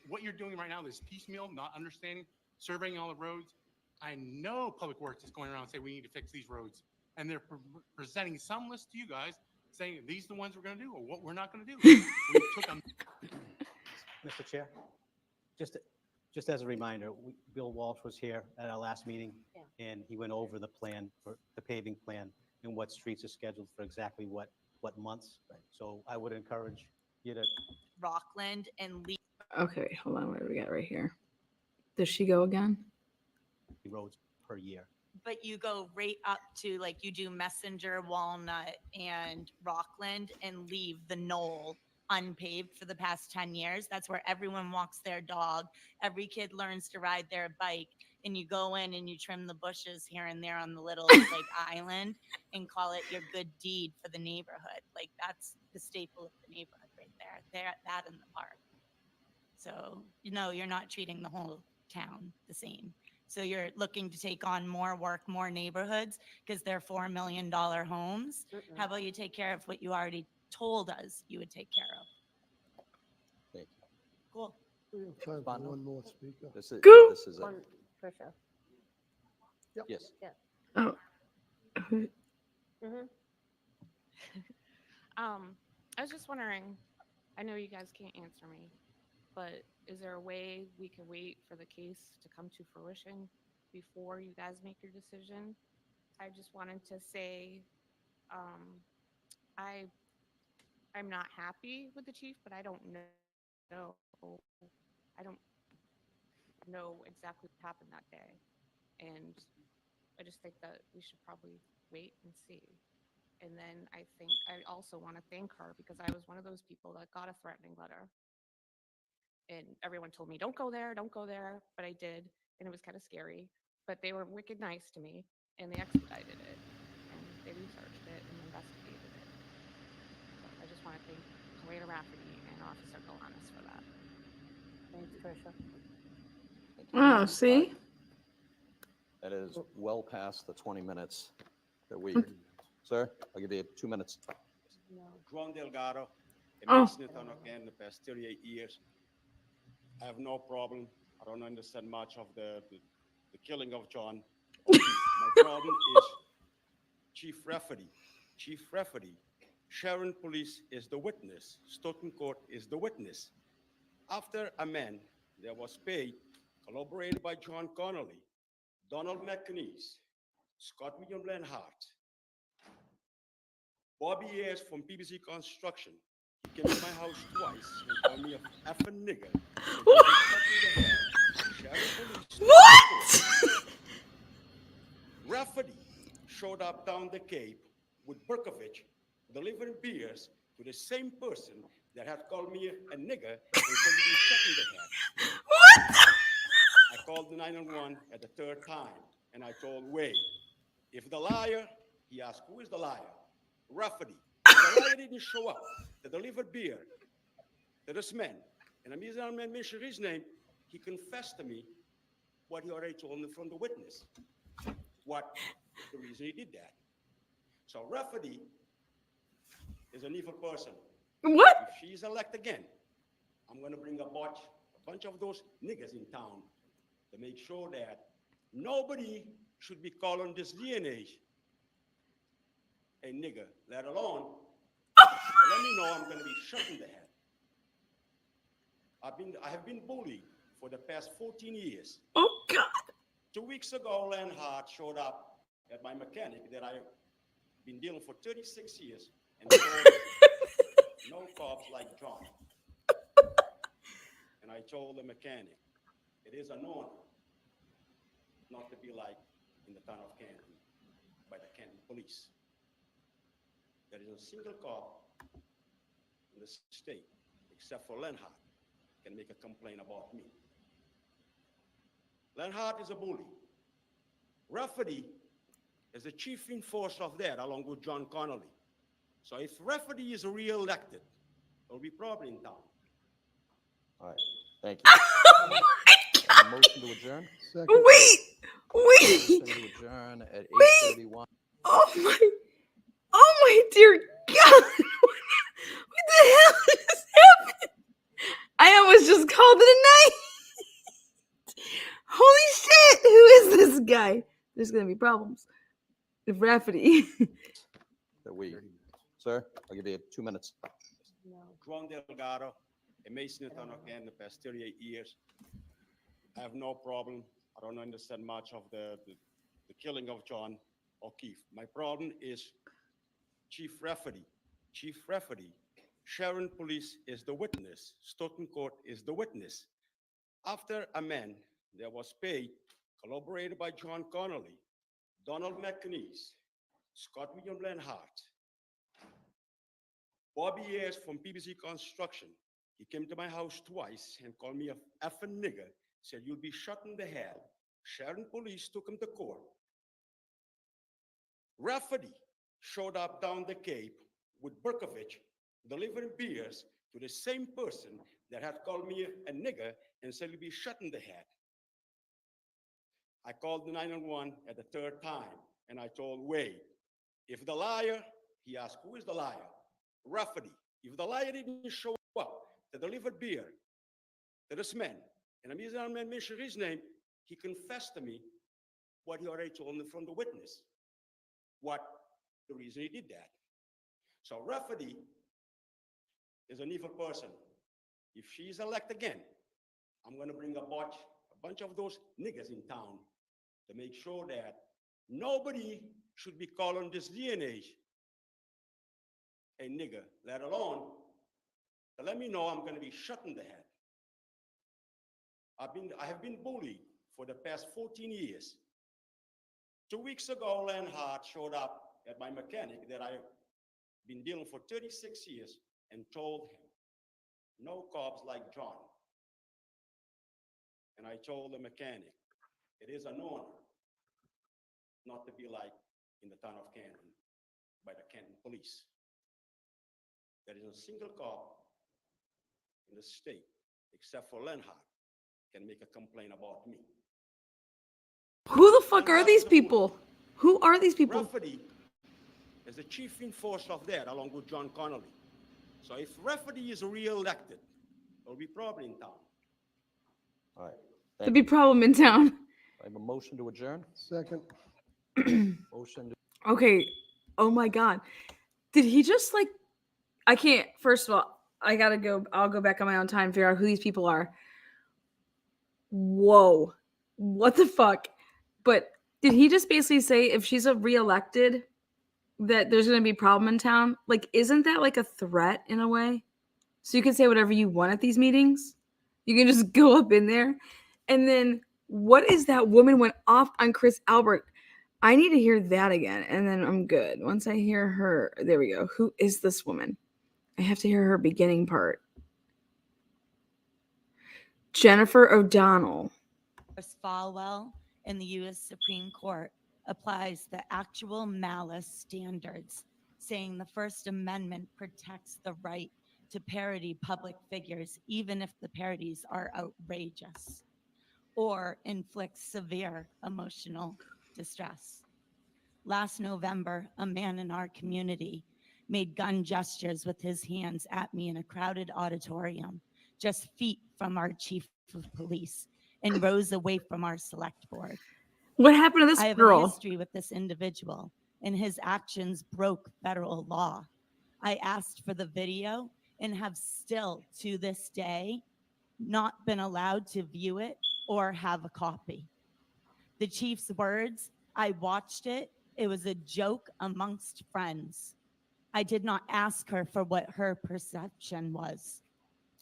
What you're doing right now is piecemeal, not understanding, surveying all the roads. I know Public Works is going around and saying we need to fix these roads, and they're presenting some list to you guys saying these are the ones we're going to do or what we're not going to do. We took them. Mr. Chair, just as a reminder, Bill Walsh was here at our last meeting, and he went over the plan for the paving plan and what streets are scheduled for exactly what months. So I would encourage you to. Rockland and Lee. Okay, hold on. What do we got right here? Does she go again? Roads per year. But you go right up to like you do Messenger, Walnut, and Rockland and leave the Knoll unpaved for the past 10 years. That's where everyone walks their dog. Every kid learns to ride their bike. And you go in and you trim the bushes here and there on the little like island and call it your good deed for the neighborhood. Like that's the staple of the neighborhood right there. There, that in the park. So, you're not treating the whole town the same. So you're looking to take on more work, more neighborhoods because they're $4 million homes. How about you take care of what you already told us you would take care of? Thank you. Cool. We have time for one more speaker. This is it. One for sure. Yes. Yeah. Oh. Mm-hmm. I was just wondering, I know you guys can't answer me, but is there a way we can wait for the case to come to fruition before you guys make your decision? I just wanted to say, I'm not happy with the chief, but I don't know. I don't know exactly what happened that day. And I just think that we should probably wait and see. And then I think I also want to thank her because I was one of those people that got a threatening letter. And everyone told me, don't go there, but I did. And it was kind of scary, but they were wicked nice to me and they expedited it and they researched it and investigated it. So I just want to thank Joanna Rafferty and Officer Galanis for that. Thanks, Tricia. Oh, see? That is well past the 20 minutes that we, sir, I'll give you 2 minutes. Juan Delgado, Oh. a Mason again the past 38 years. I have no problem. I don't understand much of the killing of John. My problem is Chief Rafferty. Chief Rafferty. Sharon Police is the witness. Stoughton Court is the witness. After a man that was paid, collaborated by John Connolly, Donald McNeese, Scott William Lenhart, Bobby Ayers from PBC Construction. He came to my house twice and called me a effing nigger. What? Rafferty showed up down the Cape with Berkovich delivering beers to the same person that had called me a nigger and told me to be shot in the head. What? I called the 911 at the third time and I told Wade, if the liar, he asked, who is the liar? Rafferty. The liar didn't show up to deliver beer to this man. And I'm using man mention his name. He confessed to me what he already told me from the witness. What the reason he did that. So Rafferty is an evil person. What? If she's elected again, I'm going to bring a bunch of those niggas in town to make sure that nobody should be calling this DNA a nigger, let alone let me know I'm going to be shot in the head. I have been bullied for the past 14 years. Oh God. 2 weeks ago, Len Hart showed up at my mechanic that I've been dealing for 36 years and told no cops like John. And I told the mechanic, it is an honor not to be like in the town of Canton by the Canton police. There is a single cop in the state, except for Len Hart, can make a complaint about me. Len Hart is a bully. Rafferty is the chief enforcer of that, along with John Connolly. So if Rafferty is re-elected, he'll be probably in town. All right, thank you. Have a motion to adjourn? Wait. Motion to adjourn at 8:31. Oh my dear God. What the hell just happened? I almost just called it a night. Holy shit. Who is this guy? There's going to be problems. If Rafferty. Sir, I'll give you 2 minutes. Juan Delgado, a Mason in town of Canton the past 38 years. I have no problem. I don't understand much of the killing of John O'Keefe. My problem is Chief Rafferty. Chief Rafferty, Sharon Police is the witness. Stoughton Court is the witness. After a man that was paid, collaborated by John Connolly, Donald McNeese, Scott William Lenhart, Bobby Ayers from PBC Construction. He came to my house twice and called me a effing nigger, said, you'll be shot in the head. Sharon Police took him to court. Rafferty showed up down the Cape with Berkovich, delivering beers to the same person that had called me a nigger and said, you'll be shot in the head. I called the 911 at the third time, and I told Wade, if the liar, he asked, who is the liar? Rafferty. If the liar didn't show up to deliver beer to this man, and I'm not going to mention his name, he confessed to me what he already told me from the witness, what the reason he did that. So Rafferty is an evil person. If she's elected again, I'm going to bring a bunch of those niggas in town to make sure that nobody should be calling this DNA a nigger, let alone to let me know I'm going to be shot in the head. I have been bullied for the past 14 years. 2 weeks ago, Len Hart showed up at my mechanic that I've been dealing for 36 years and told him, no cops like John. And I told the mechanic, it is an honor not to be like in the town of Canton by the Canton police. There is a single cop in the state, except for Len Hart, can make a complaint about me. Who the fuck are these people? Who are these people? Rafferty is the chief enforcer of that, along with John Connolly. So if Rafferty is re-elected, he'll be probably in town. All right. There'd be problem in town. I have a motion to adjourn. Second. Motion. Okay. Oh my God. Did he just like, I can't, first of all, I gotta go, I'll go back on my own time and figure out who these people are. Whoa. What the fuck? But did he just basically say if she's a re-elected that there's going to be a problem in town? Like, isn't that like a threat in a way? So you can say whatever you want at these meetings. You can just go up in there. And then what is that woman went off on Chris Albert? I need to hear that again. And then I'm good. Once I hear her, there we go. Who is this woman? I have to hear her beginning part. Jennifer O'Donnell. Falwell in the U.S. Supreme Court applies the actual malice standards, saying the First Amendment protects the right to parody public figures, even if the parodies are outrageous or inflict severe emotional distress. Last November, a man in our community made gun gestures with his hands at me in a crowded auditorium, just feet from our chief of police, and rose away from our select board. What happened to this I have girl? a history with this individual, and his actions broke federal law. I asked for the video and have still, to this day, not been allowed to view it or have a copy. The chief's words, I watched it. It was a joke amongst friends. I did not ask her for what her perception was.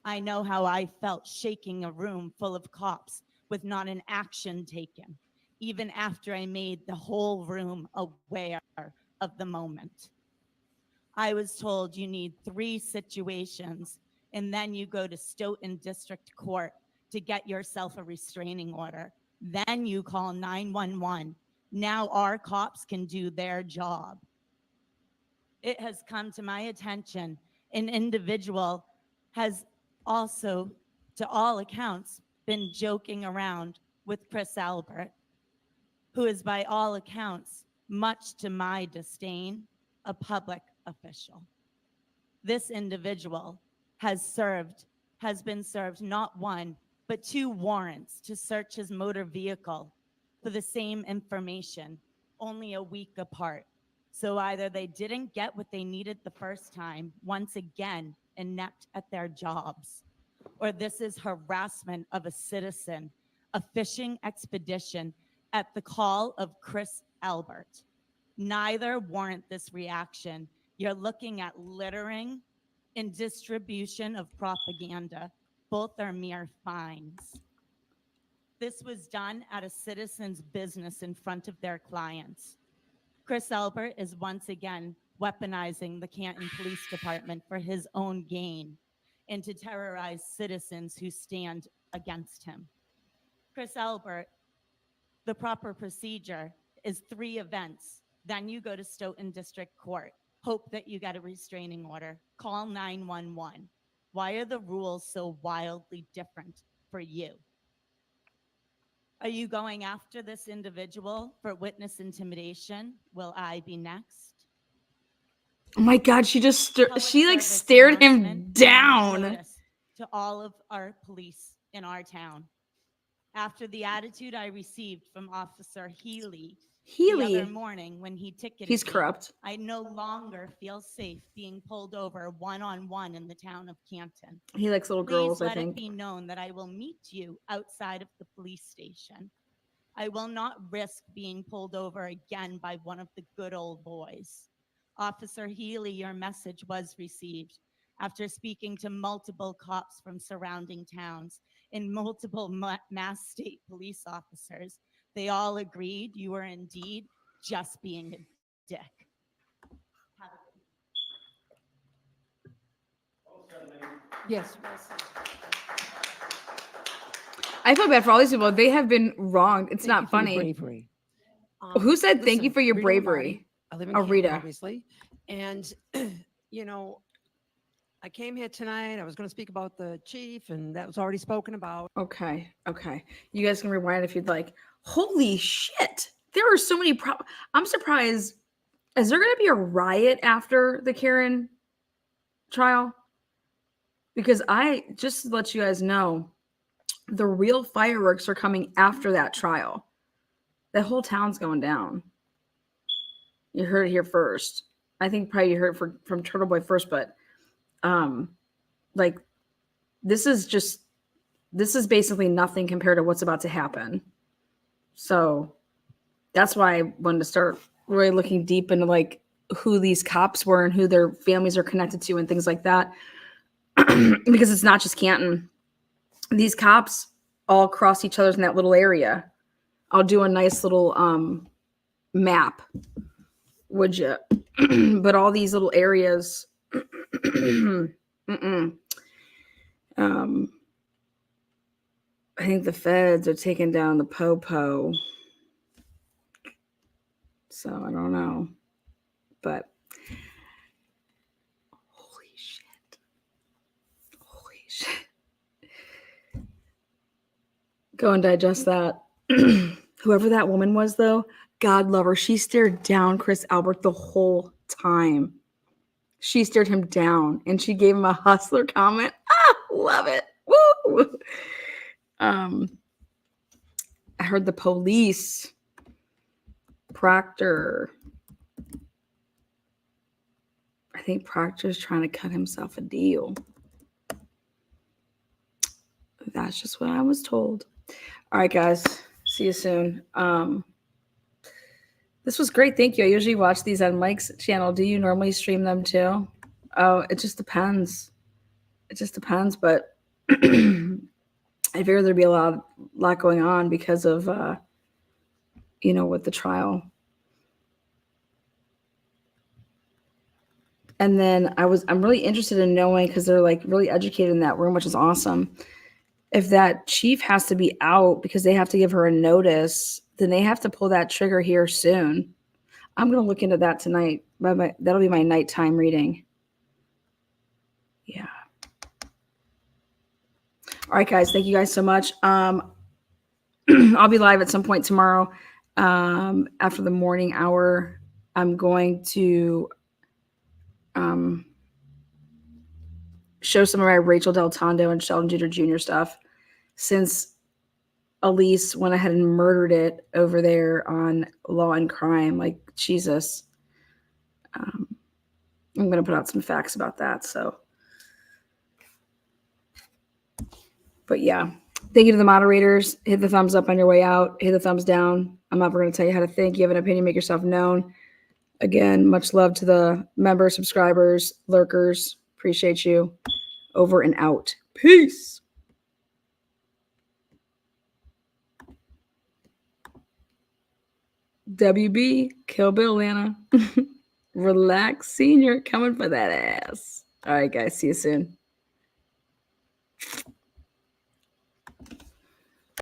I know how I felt shaking a room full of cops with not an action taken, even after I made the whole room aware of the moment. I was told you need 3 situations and then you go to Stoughton District Court to get yourself a restraining order. Then you call 911. Now our cops can do their job. It has come to my attention an individual has also, to all accounts, been joking around with Chris Albert, who is by all accounts, much to my disdain, a public official. This individual has been served not 1, but 2 warrants to search his motor vehicle for the same information, only a week apart. So either they didn't get what they needed the first time, once again, inept at their jobs, or this is harassment of a citizen, a fishing expedition at the call of Chris Albert. Neither warrant this reaction. You're looking at littering and distribution of propaganda. Both are mere fines. This was done at a citizen's business in front of their clients. Chris Albert is once again weaponizing the Canton Police Department for his own gain and to terrorize citizens who stand against him. Chris Albert, the proper procedure is 3 events. Then you go to Stoughton District Court, hope that you get a restraining order, call 911. Why are the rules so wildly different for you? Are you going after this individual for witness intimidation? Will I be next? Oh my God, she just she like service stared him announcement, down. notice to all of our police in our town. After the attitude I received from Officer Healy the other morning when he ticketed He's me, corrupt. I no longer feel safe being pulled over one-on-one in the town of Canton. He likes little girls, Please I let think. it be known that I will meet you outside of the police station. I will not risk being pulled over again by one of the good old boys. Officer Healy, your message was received. After speaking to multiple cops from surrounding towns and multiple Mass State police officers, they all agreed you were indeed just being a dick. Have a good Yes. I feel bad for all these people. They have been wronged. It's Thank not you for your funny. bravery. Who said thank you Listen, for your Rita bravery? Lombardi. I live in Oh, Canton, Rita. obviously. And, you know, I came here tonight. I was going to speak about the chief, and that was already spoken about. Okay. Okay. You guys can rewind if you'd like. Holy shit. There are so many I'm surprised. Is there going to be a riot after the Karen trial? Because just to let you guys know, the real fireworks are coming after that trial. The whole town's going down. You heard it here first. I think probably you heard it from Turtle Boy first, but like this is basically nothing compared to what's about to happen. So that's why I wanted to start really looking deep into like who these cops were and who their families are connected to and things like that. Because it's not just Canton. These cops all cross each other's in that little area. I'll do a nice little map, would you? But all these little areas, I think the feds are taking down the Popo. So I don't know, but holy shit. Go and digest that. Whoever that woman was, though, God love her. She stared down Chris Albert the whole time. She stared him down, and she gave him a hustler comment. Love it. Woo! I heard the police, Proctor. I think Proctor's trying to cut himself a deal. That's just what I was told. All right, guys. See you soon. This was great. Thank you. I usually watch these on Mike's channel. Do you normally stream them too? Oh, it just depends. It just depends, but I figure there'd be a lot going on because of with the trial. And then I'm really interested in knowing, because they're like really educated in that room, which is awesome. If that chief has to be out because they have to give her a notice, then they have to pull that trigger here soon. I'm going to look into that tonight. That'll be my nighttime reading. Yeah. All right, guys. Thank you guys so much. I'll be live at some point tomorrow after the morning hour. I'm going to show some of my Rachel Del Tondo and Sheldon Jeter Jr. stuff, since Elise went ahead and murdered it over there on Law and Crime. Like, Jesus. I'm going to put out some facts about that. So, but yeah, thank you to the moderators. Hit the thumbs up on your way out. Hit the thumbs down. I'm not going to tell you how to think. You have an opinion, make yourself known. Again, much love to the members, subscribers, lurkers. Appreciate you. Over and out. Peace. WB, Kill Bill, Lana. Relax, Senior, coming for that ass. All right, guys. See you soon.